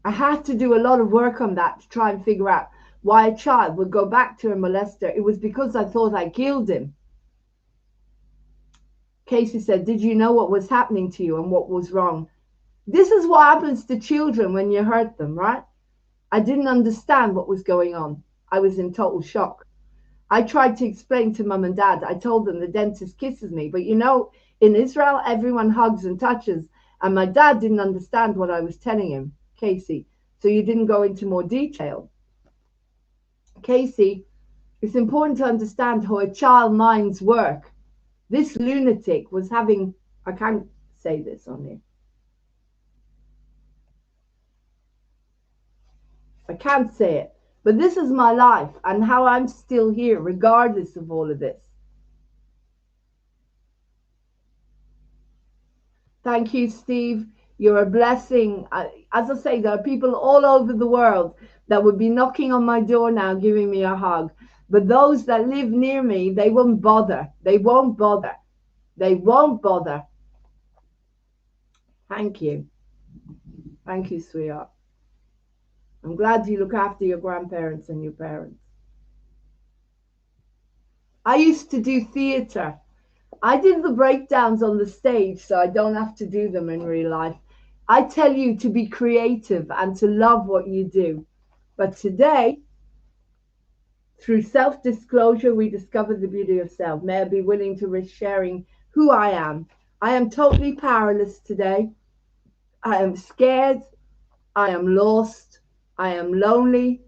I had to do a lot of work on that to try and figure out why a child would go back to a molester. It was because I thought I killed him. Casey said, did you know what was happening to you and what was wrong? This is what happens to children when you hurt them, right? I didn't understand what was going on. I was in total shock. I tried to explain to mum and dad. I told them the dentist kisses me. But you know, in Israel, everyone hugs and touches. And my dad didn't understand what I was telling him, Casey. So you didn't go into more detail. Casey, it's important to understand how a child minds work. This lunatic was having, I can't say this on here. I can't say it. But this is my life and how I'm still here, regardless of all of this. Thank you, Steve. You're a blessing. As I say, there are people all over the world that would be knocking on my door now, giving me a hug. But those that live near me, they won't bother. They won't bother. They won't bother. Thank you. Thank you, sweetheart. I'm glad you look after your grandparents and your parents. I used to do theatre. I did the breakdowns on the stage, so I don't have to do them in real life. I tell you to be creative and to love what you do. But today, through self-disclosure, we discover the beauty of self. May I be willing to risk sharing who I am. I am totally powerless today. I am scared. I am lost. I am lonely.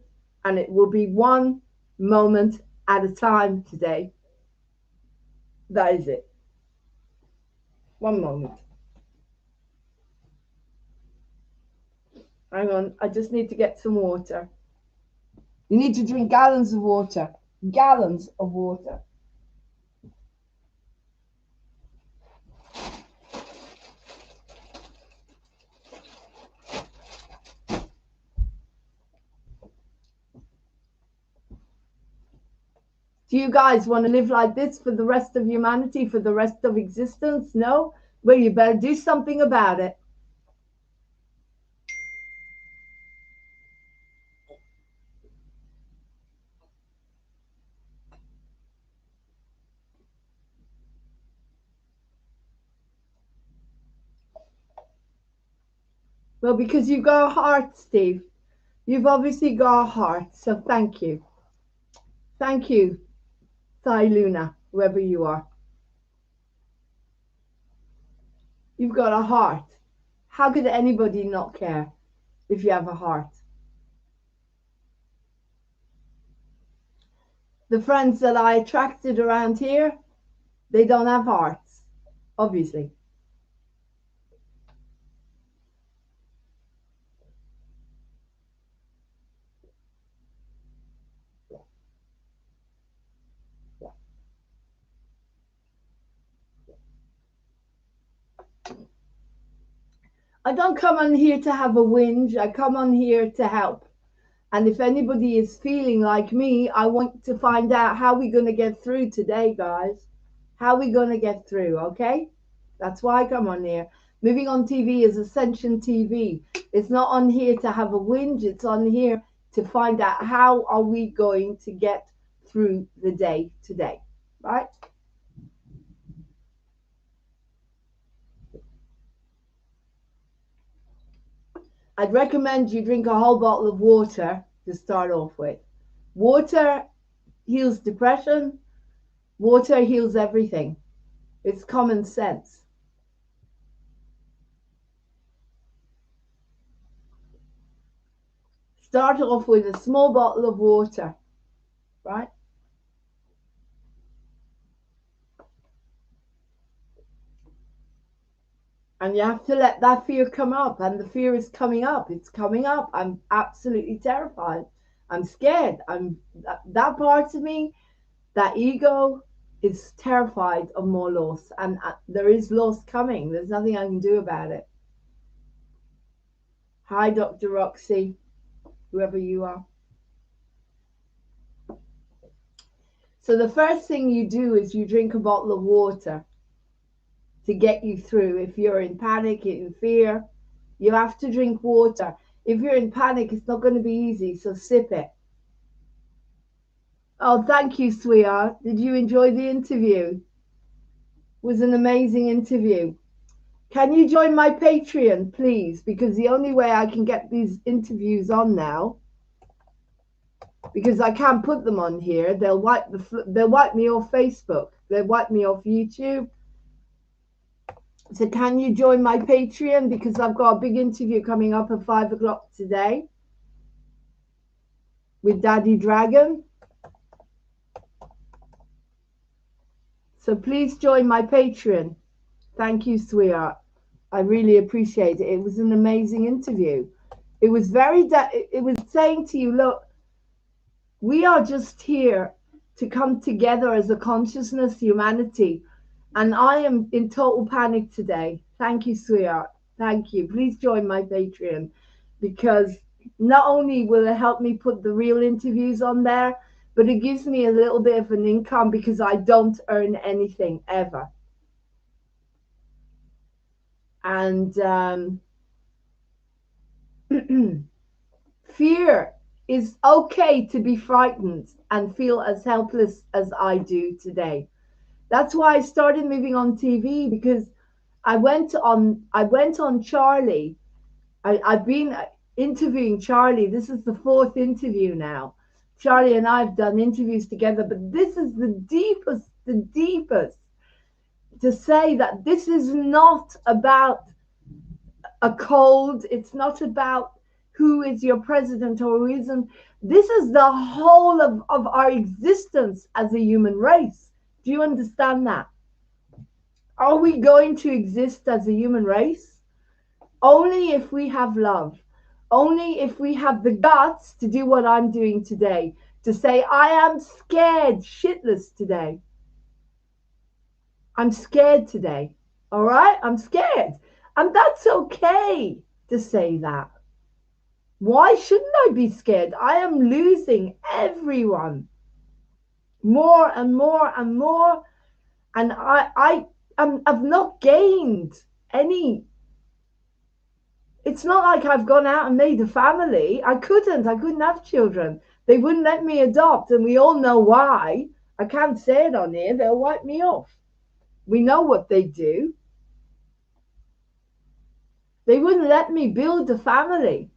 And it will be one moment at a time today. That is it. One moment. Hang on, I just need to get some water. You need to drink gallons of water. Gallons of water. Do you guys want to live like this for the rest of humanity, for the rest of existence? No? Well, you better do something about it. Well, because you've got a heart, Steve. You've obviously got a heart, so thank you. Thank you, Thai Luna, whoever you are. You've got a heart. How could anybody not care if you have a heart? The friends that I attracted around here, they don't have hearts, obviously. I don't come on here to have a whinge. I come on here to help. And if anybody is feeling like me, I want to find out how we're going to get through today, guys. How we going to get through, okay? That's why I come on here. Moving on TV is Ascension TV. It's not on here to have a whinge. It's on here to find out how are we going to get through the day today, right? I'd recommend you drink a whole bottle of water to start off with. Water heals depression. Water heals everything. It's common sense. Start off with a small bottle of water, right? And you have to let that fear come up. And the fear is coming up. It's coming up. I'm absolutely terrified. I'm scared. That part of me, that ego, is terrified of more loss. And there is loss coming. There's nothing I can do about it. Hi, Dr. Roxy, whoever you are. So the first thing you do is you drink a bottle of water to get you through. If you're in panic, in fear, you have to drink water. If you're in panic, it's not going to be easy, so sip it. Oh, thank you, sweetheart. Did you enjoy the interview? was an amazing interview. Can you join my Patreon, please? Because the only way I can get these interviews on now, because I can't put them on here, they'll wipe me off Facebook. They'll wipe me off YouTube. So can you join my Patreon? Because I've got a big interview coming up at 5 o'clock today with Daddy Dragon. So please join my Patreon. Thank you, sweetheart. I really appreciate it. It was an amazing interview. It was it was saying to you, look, we are just here to come together as a consciousness, humanity. And I am in total panic today. Thank you, sweetheart. Thank you. Please join my Patreon, because not only will it help me put the real interviews on there, but it gives me a little bit of an income, because I don't earn anything ever. And fear is okay to be frightened and feel as helpless as I do today. That's why I started moving on TV, because I went on Charlie. I've been interviewing Charlie. This is the 4th interview now. Charlie and I have done interviews together, but this is the deepest to say that this is not about a cold. It's not about who is your president or who isn't. This is the whole of our existence as a human race. Do you understand that? Are we going to exist as a human race? Only if we have love. Only if we have the guts to do what I'm doing today. To say, I am scared shitless today. I'm scared today. All right? I'm scared. And that's okay to say that. Why shouldn't I be scared? I am losing everyone. More and more and more. And I've not gained any. It's not like I've gone out and made a family. I couldn't have children. They wouldn't let me adopt, and we all know why. I can't say it on here. They'll wipe me off. We know what they do. They wouldn't let me build a family.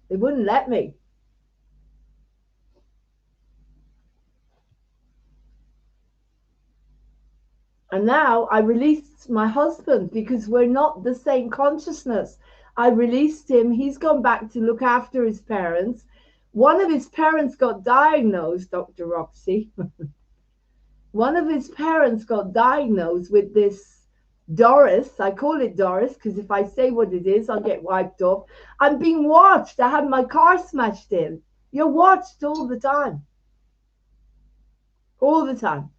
They wouldn't let me. And now I released my husband, because we're not the same consciousness. I released him. He's gone back to look after his parents. One of his parents got diagnosed, Dr. Roxy. One of his parents got diagnosed with this Doris. I call it Doris because if I say what it is, I'll get wiped off. I'm being watched. I had my car smashed in. You're watched all the time. All the time.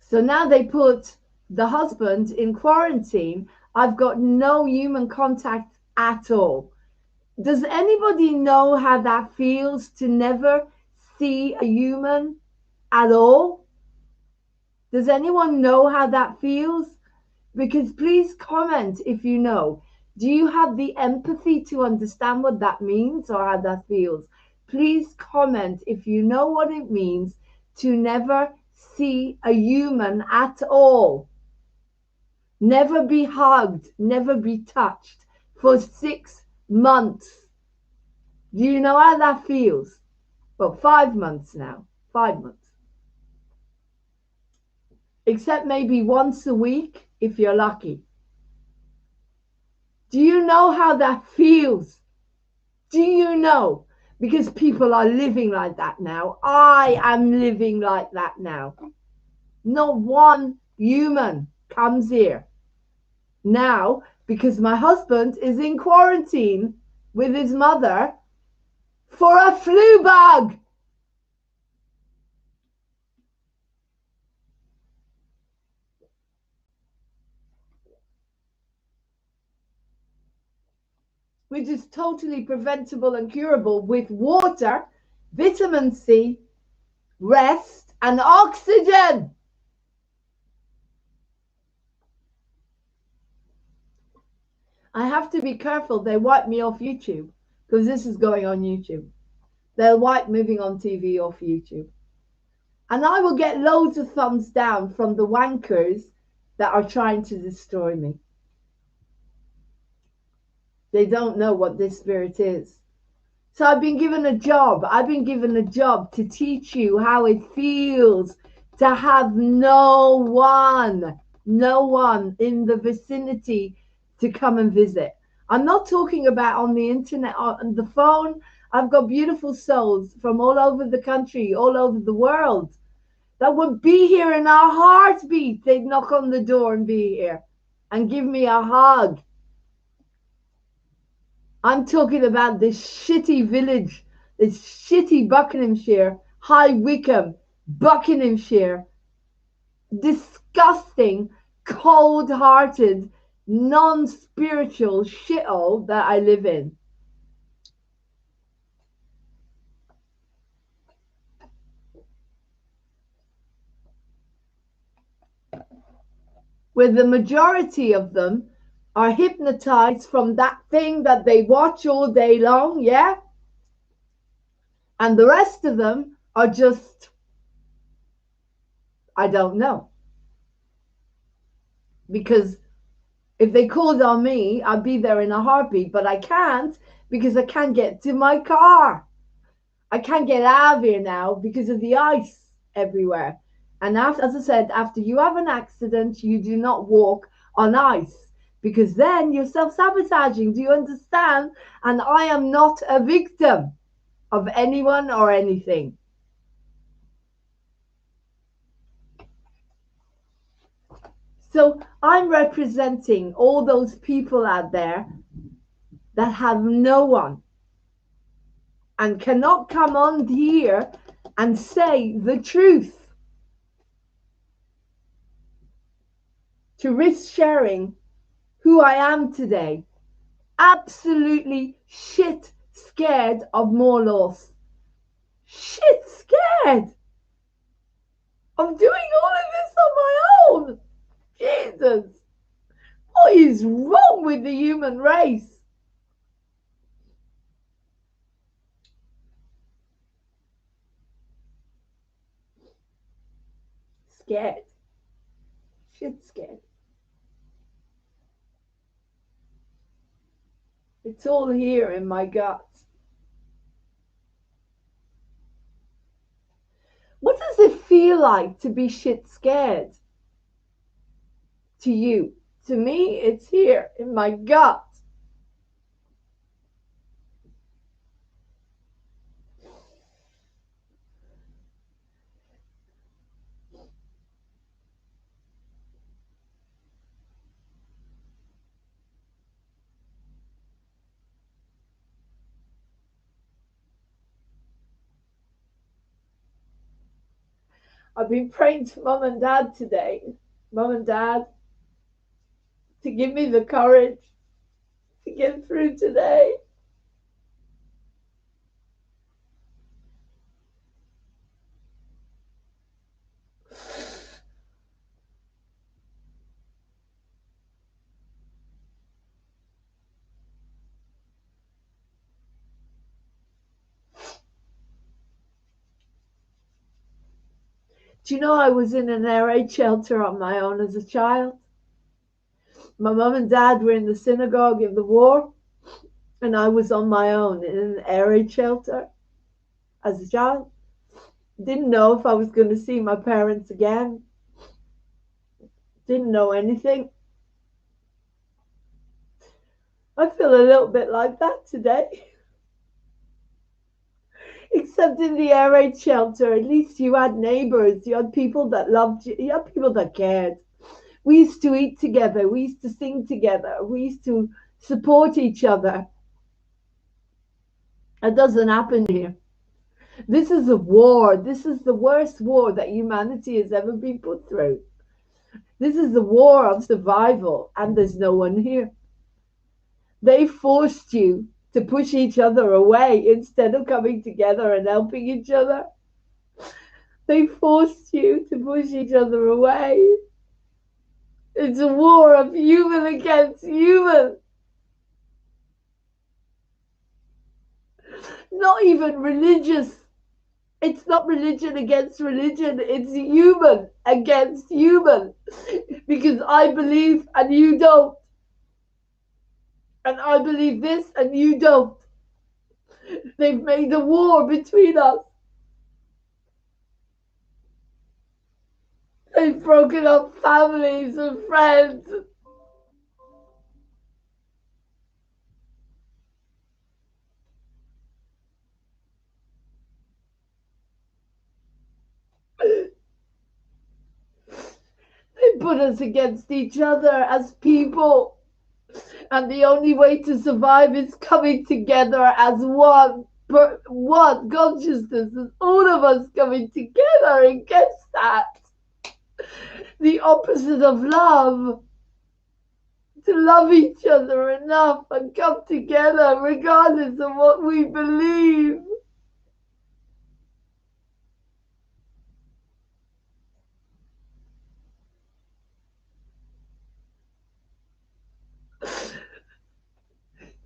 So now they put the husband in quarantine. I've got no human contact at all. Does anybody know how that feels to never see a human at all? Does anyone know how that feels? Because please comment if you know. Do you have the empathy to understand what that means or how that feels? Please comment if you know what it means to never see a human at all. Never be hugged, never be touched for 6 months. Do you know how that feels? Well, 5 months now. 5 months. Except maybe once a week if you're lucky. Do you know how that feels? Do you know? Because people are living like that now. I am living like that now. Not one human comes here now because my husband is in quarantine with his mother for a flu bug. Which is totally preventable and curable with water, vitamin C, rest, and oxygen. I have to be careful. They wipe me off YouTube because this is going on YouTube. They'll wipe Moving on TV off YouTube. And I will get loads of thumbs down from the wankers that are trying to destroy me. They don't know what this spirit is. So I've been given a job. I've been given a job to teach you how it feels to have no one in the vicinity to come and visit. I'm not talking about on the internet, on the phone. I've got beautiful souls from all over the country, all over the world that would be here in a heartbeat. They'd knock on the door and be here and give me a hug. I'm talking about this shitty village, this shitty Buckinghamshire, High Wycombe, Buckinghamshire, disgusting, cold-hearted, non-spiritual shithole that I live in. Where the majority of them are hypnotized from that thing that they watch all day long, yeah? And the rest of them are just, I don't know. Because if they called on me, I'd be there in a heartbeat, but I can't because I can't get to my car. I can't get out of here now because of the ice everywhere. And after, as I said, after you have an accident, you do not walk on ice because then you're self-sabotaging. Do you understand? And I am not a victim of anyone or anything. So I'm representing all those people out there that have no one and cannot come on here and say the truth. To risk sharing who I am today. Absolutely shit scared of more loss. Shit scared of doing all of this on my own. Jesus. What is wrong with the human race? Scared. Shit scared. It's all here in my gut. What does it feel like to be shit scared? To you. To me, it's here in my gut. I've been praying to Mum and Dad today. Mum and Dad, to give me the courage to get through today. Do you know I was in an air raid shelter on my own as a child? My mum and dad were in the synagogue in the war, and I was on my own in an air raid shelter as a child. Didn't know if I was going to see my parents again. Didn't know anything. I feel a little bit like that today. Except in the air raid shelter, at least you had neighbors, you had people that loved you, you had people that cared. We used to eat together, we used to sing together, we used to support each other. That doesn't happen here. This is a war. This is the worst war that humanity has ever been put through. This is the war of survival, and there's no one here. They forced you to push each other away instead of coming together and helping each other. They forced you to push each other away. It's a war of human against human. Not even religious. It's not religion against religion, it's human against human. Because I believe and you don't. And I believe this and you don't. They've made a war between us. They've broken up families and friends. They put us against each other as people. And the only way to survive is coming together as one consciousness, as all of us coming together against that. The opposite of love. To love each other enough and come together regardless of what we believe.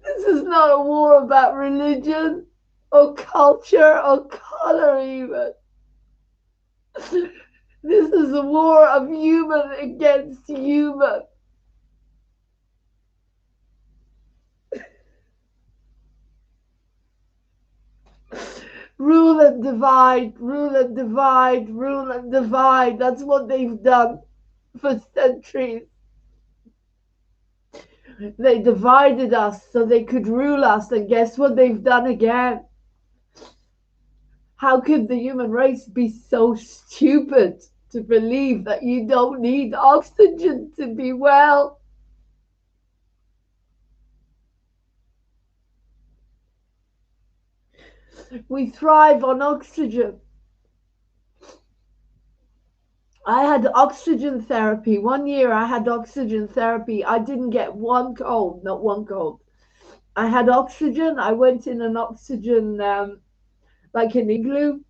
This is not a war about religion or culture or color even. This is a war of human against human. Rule and divide, rule and divide, rule and divide. That's what they've done for centuries. They divided us so they could rule us, and guess what they've done again? How could the human race be so stupid to believe that you don't need oxygen to be well? We thrive on oxygen. I had oxygen therapy. 1 year I had oxygen therapy. I didn't get one cold, not one cold. I had oxygen. I went in an oxygen, like an igloo.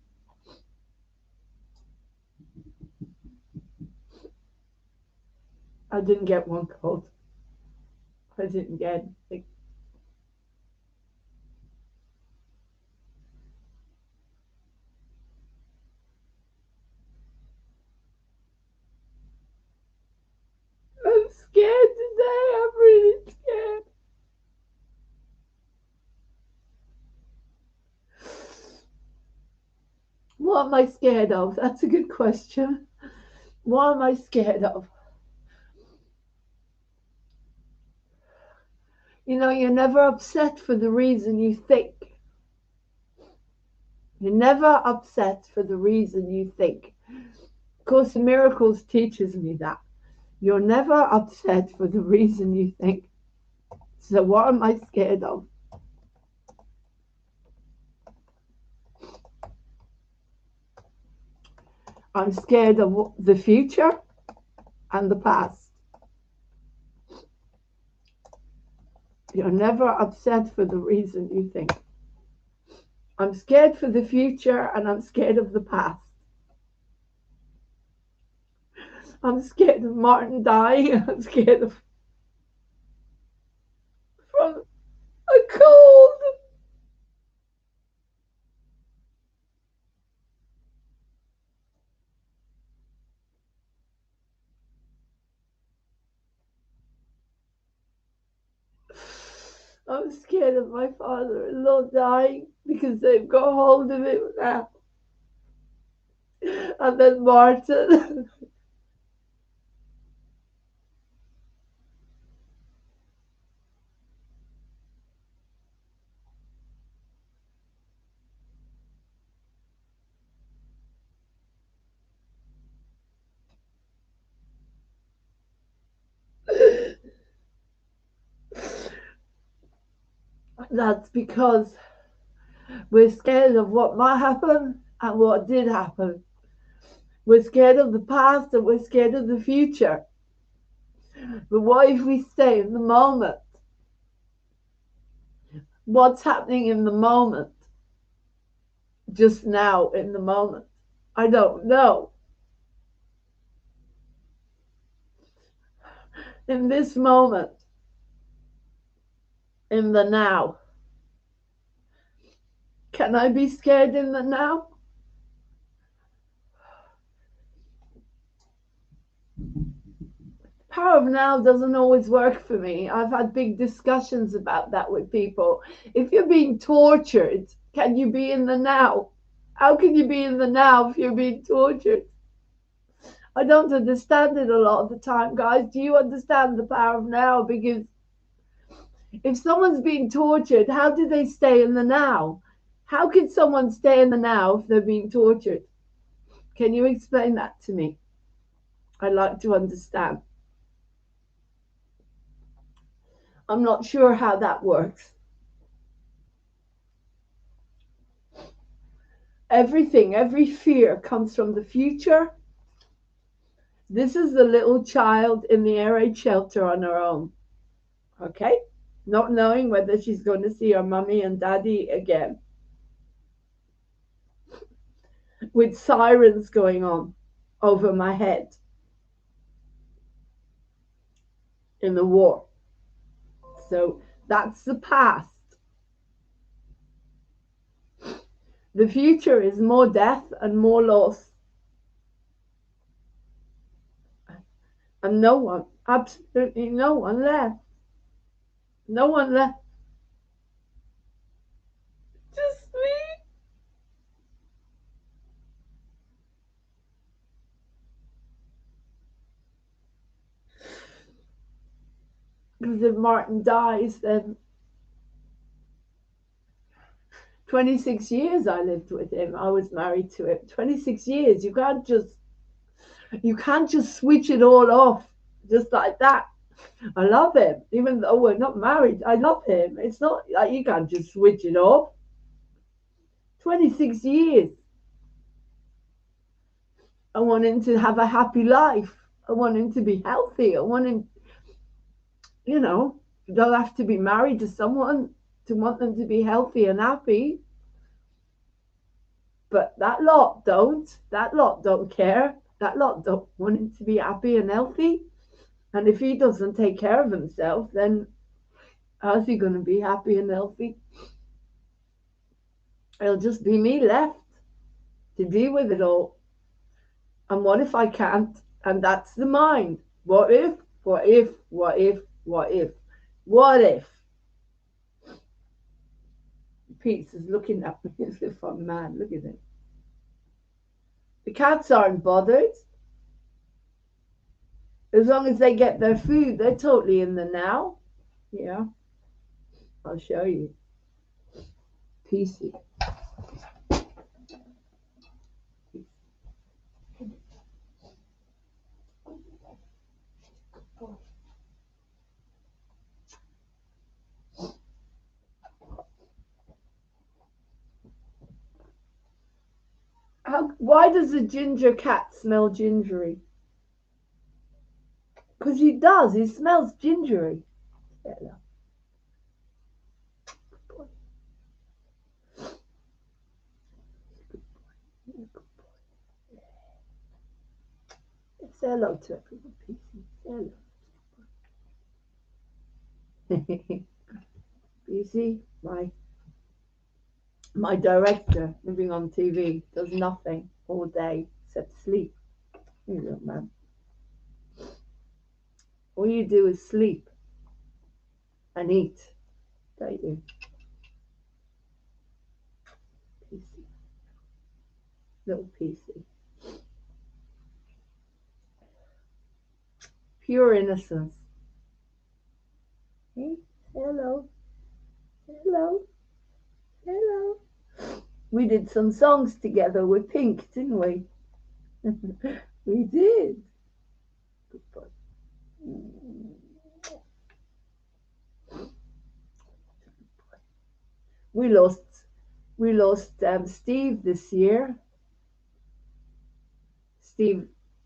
I didn't get one cold. I didn't get it. I'm scared today. I'm really scared. What am I scared of? That's a good question. What am I scared of? You know, you're never upset for the reason you think. You're never upset for the reason you think. Course in Miracles teaches me that. You're never upset for the reason you think. So what am I scared of? I'm scared of the future and the past. You're never upset for the reason you think. I'm scared for the future and I'm scared of the past. I'm scared of Martin dying. I'm scared of from a cold. I'm scared of my father-in-law dying because they've got hold of him now. And then Martin. That's because we're scared of what might happen and what did happen. We're scared of the past and we're scared of the future. But what if we stay in the moment? What's happening in the moment? Just now, in the moment? I don't know. In this moment, in the now. Can I be scared in the now? Power of now doesn't always work for me. I've had big discussions about that with people. If you're being tortured, can you be in the now? How can you be in the now if you're being tortured? I don't understand it a lot of the time, guys. Do you understand the power of now? Because if someone's being tortured, how do they stay in the now? How can someone stay in the now if they're being tortured? Can you explain that to me? I'd like to understand. I'm not sure how that works. Everything, every fear comes from the future. This is the little child in the air raid shelter on her own. Okay? Not knowing whether she's going to see her mummy and daddy again. With sirens going on over my head in the war. So that's the past. The future is more death and more loss. And no one, absolutely no one left. No one left. Just me. Because if Martin dies, then 26 years I lived with him. I was married to him. 26 years. You can't just switch it all off just like that. I love him. Even though we're not married, I love him. It's not like you can't just switch it off. 26 years. I want him to have a happy life. I want him to be healthy. I want him, you don't have to be married to someone to want them to be healthy and happy. But that lot don't. That lot don't care. That lot don't want him to be happy and healthy. And if he doesn't take care of himself, then how's he going to be happy and healthy? It'll just be me left to deal with it all. And what if I can't? And that's the mind. What if? What if? What if? What if? What if? Pete's is looking at me as if I'm mad. Look at him. The cats aren't bothered. As long as they get their food, they're totally in the now. Yeah. I'll show you. Peacey. Why does a ginger cat smell gingery? Because he does. He smells gingery. Hello. Good boy. Good boy. Say hello to everyone, Peacey. Say hello. Peacey, my director living on TV does nothing all day except sleep. You little man. All you do is sleep and eat, don't you? Peacey. Little Peacey. Pure innocence. Hey, hello. Hello. Hello. We did some songs together with Pink, didn't we? We did. Good boy. We lost Steve this year.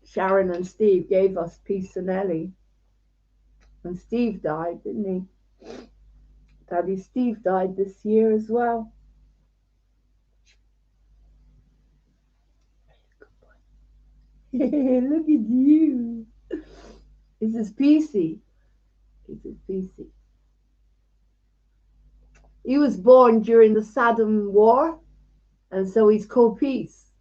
Sharon and Steve gave us Peace and Ellie. And Steve died, didn't he? Daddy Steve died this year as well. Look at you. This is Peacey. This is Peacey. He was born during the Saddam War, and so he's called Peace.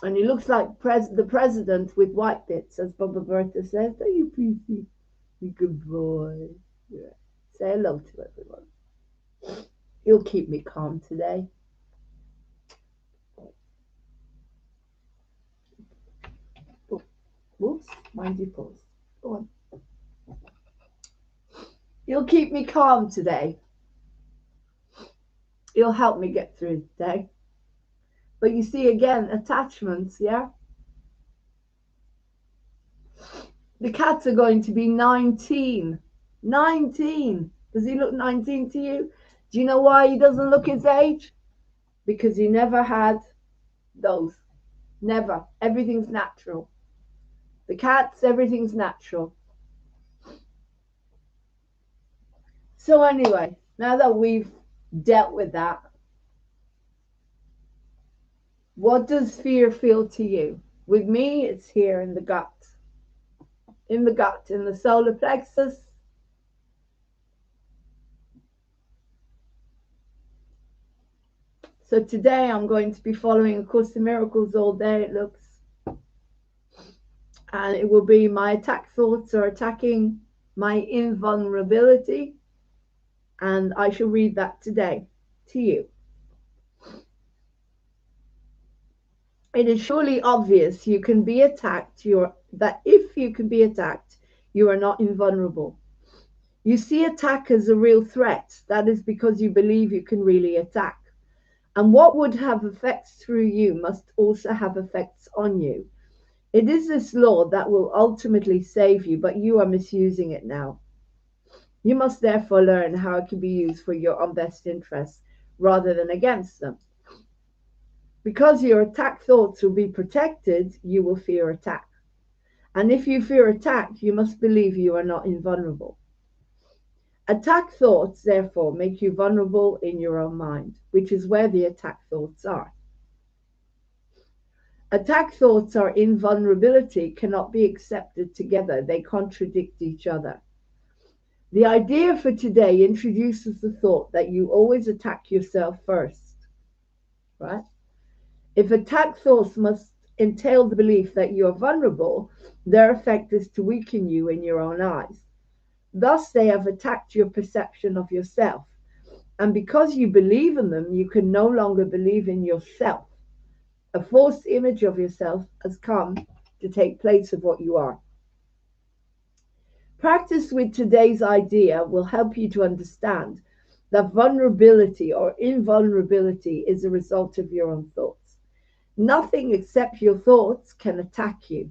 And he looks like the president with white bits, as Bubba Bertha says. Are you PC? You good boy. Yeah. Say hello to everyone. You'll keep me calm today. Oh, whoops, mind your paws. Go on. You'll keep me calm today. You'll help me get through today. But you see, again, attachments, yeah? The cats are going to be 19. 19. Does he look 19 to you? Do you know why he doesn't look his age? Because he never had those. Never. Everything's natural. The cats, everything's natural. So anyway, now that we've dealt with that, what does fear feel to you? With me, it's here in the gut. In the gut, in the solar plexus. So today I'm going to be following A Course in Miracles all day, it looks. And it will be my attack thoughts are attacking my invulnerability. And I shall read that today to you. It is surely obvious you can be attacked, that if you can be attacked, you are not invulnerable. You see attack as a real threat. That is because you believe you can really attack. And what would have effects through you must also have effects on you. It is this law that will ultimately save you, but you are misusing it now. You must therefore learn how it can be used for your own best interests rather than against them. Because your attack thoughts will be protected, you will fear attack. And if you fear attack, you must believe you are not invulnerable. Attack thoughts, therefore, make you vulnerable in your own mind, which is where the attack thoughts are. Attack thoughts or invulnerability cannot be accepted together. They contradict each other. The idea for today introduces the thought that you always attack yourself first, right? If attack thoughts must entail the belief that you are vulnerable, their effect is to weaken you in your own eyes. Thus, they have attacked your perception of yourself. And because you believe in them, you can no longer believe in yourself. A false image of yourself has come to take place of what you are. Practice with today's idea will help you to understand that vulnerability or invulnerability is a result of your own thoughts. Nothing except your thoughts can attack you.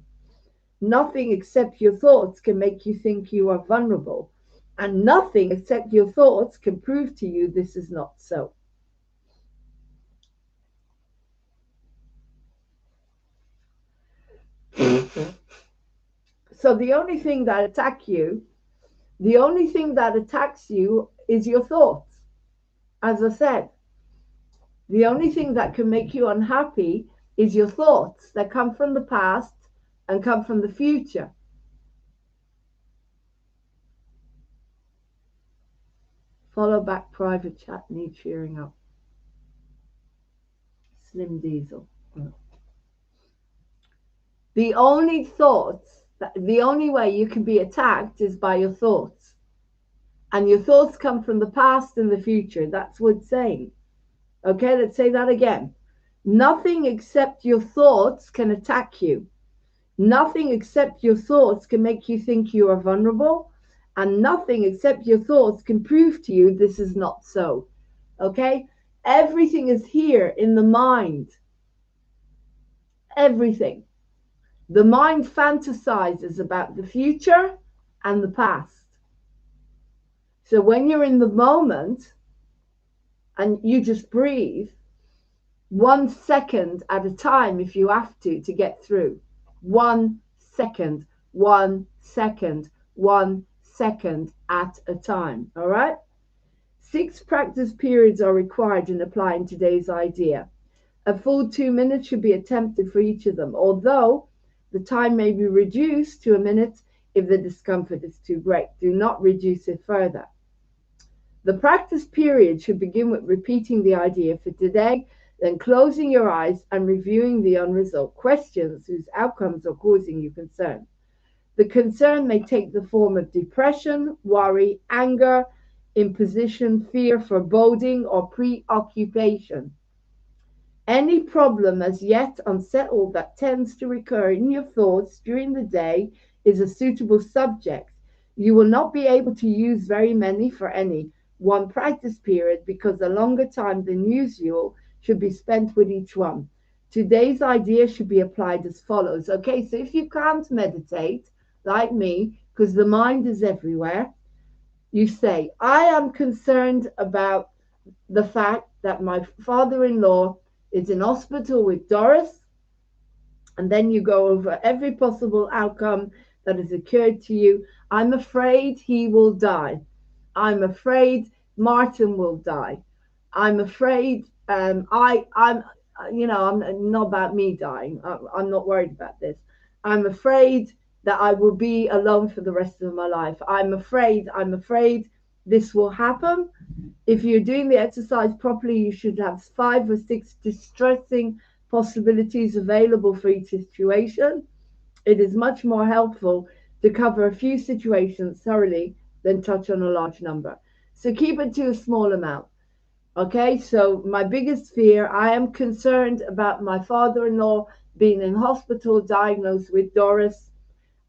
Nothing except your thoughts can make you think you are vulnerable. And nothing except your thoughts can prove to you this is not so. So the only thing that attacks you is your thoughts. As I said, the only thing that can make you unhappy is your thoughts that come from the past and come from the future. Follow back private chat, need cheering up. Slim Diesel. The only way you can be attacked is by your thoughts. And your thoughts come from the past and the future. That's what it's saying. Okay, let's say that again. Nothing except your thoughts can attack you. Nothing except your thoughts can make you think you are vulnerable. And nothing except your thoughts can prove to you this is not so. Okay? Everything is here in the mind. Everything. The mind fantasizes about the future and the past. So when you're in the moment and you just breathe, 1 second at a time if you have to get through. 1 second, 1 second, 1 second at a time. All right? 6 practice periods are required in applying today's idea. A full 2 minutes should be attempted for each of them, although the time may be reduced to a minute if the discomfort is too great. Do not reduce it further. The practice period should begin with repeating the idea for today. then closing your eyes and reviewing the unresolved questions whose outcomes are causing you concern. The concern may take the form of depression, worry, anger, imposition, fear, foreboding, or preoccupation. Any problem as yet unsettled that tends to recur in your thoughts during the day is a suitable subject. You will not be able to use very many for any one practice period because a longer time than usual should be spent with each one. Today's idea should be applied as follows. Okay, so if you can't meditate like me, because the mind is everywhere, you say, I am concerned about the fact that my father in law is in hospital with Doris, and then you go over every possible outcome that has occurred to you. I'm afraid he will die. I'm afraid Martin will die. I'm afraid I'm not about me dying. I'm not worried about this. I'm afraid that I will be alone for the rest of my life. I'm afraid this will happen. If you're doing the exercise properly, you should have 5 or 6 distressing possibilities available for each situation. It is much more helpful to cover a few situations thoroughly than touch on a large number. So keep it to a small amount. Okay, so my biggest fear, I am concerned about my father in law being in hospital diagnosed with Doris,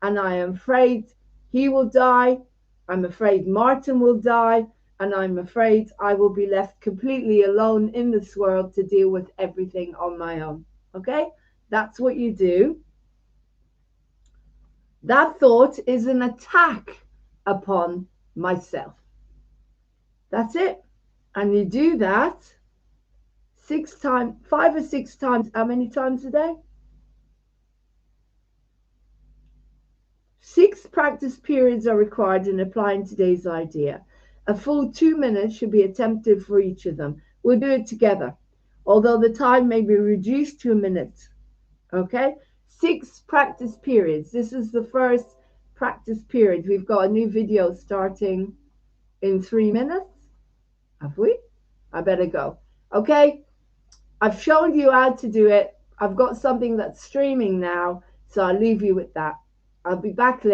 and I am afraid he will die. I'm afraid Martin will die, and I'm afraid I will be left completely alone in this world to deal with everything on my own. Okay, that's what you do. That thought is an attack upon myself. That's it. And you do that 6 times, 5 or 6 times. How many times a day? 6 practice periods are required in applying today's idea. A full 2 minutes should be attempted for each of them. We'll do it together, although the time may be reduced to a minute. Okay? 6 practice periods. This is the first practice period. We've got a new video starting in 3 minutes. Have we? I better go. Okay? I've shown you how to do it. I've got something that's streaming now, so I'll leave you with that. I'll be back later.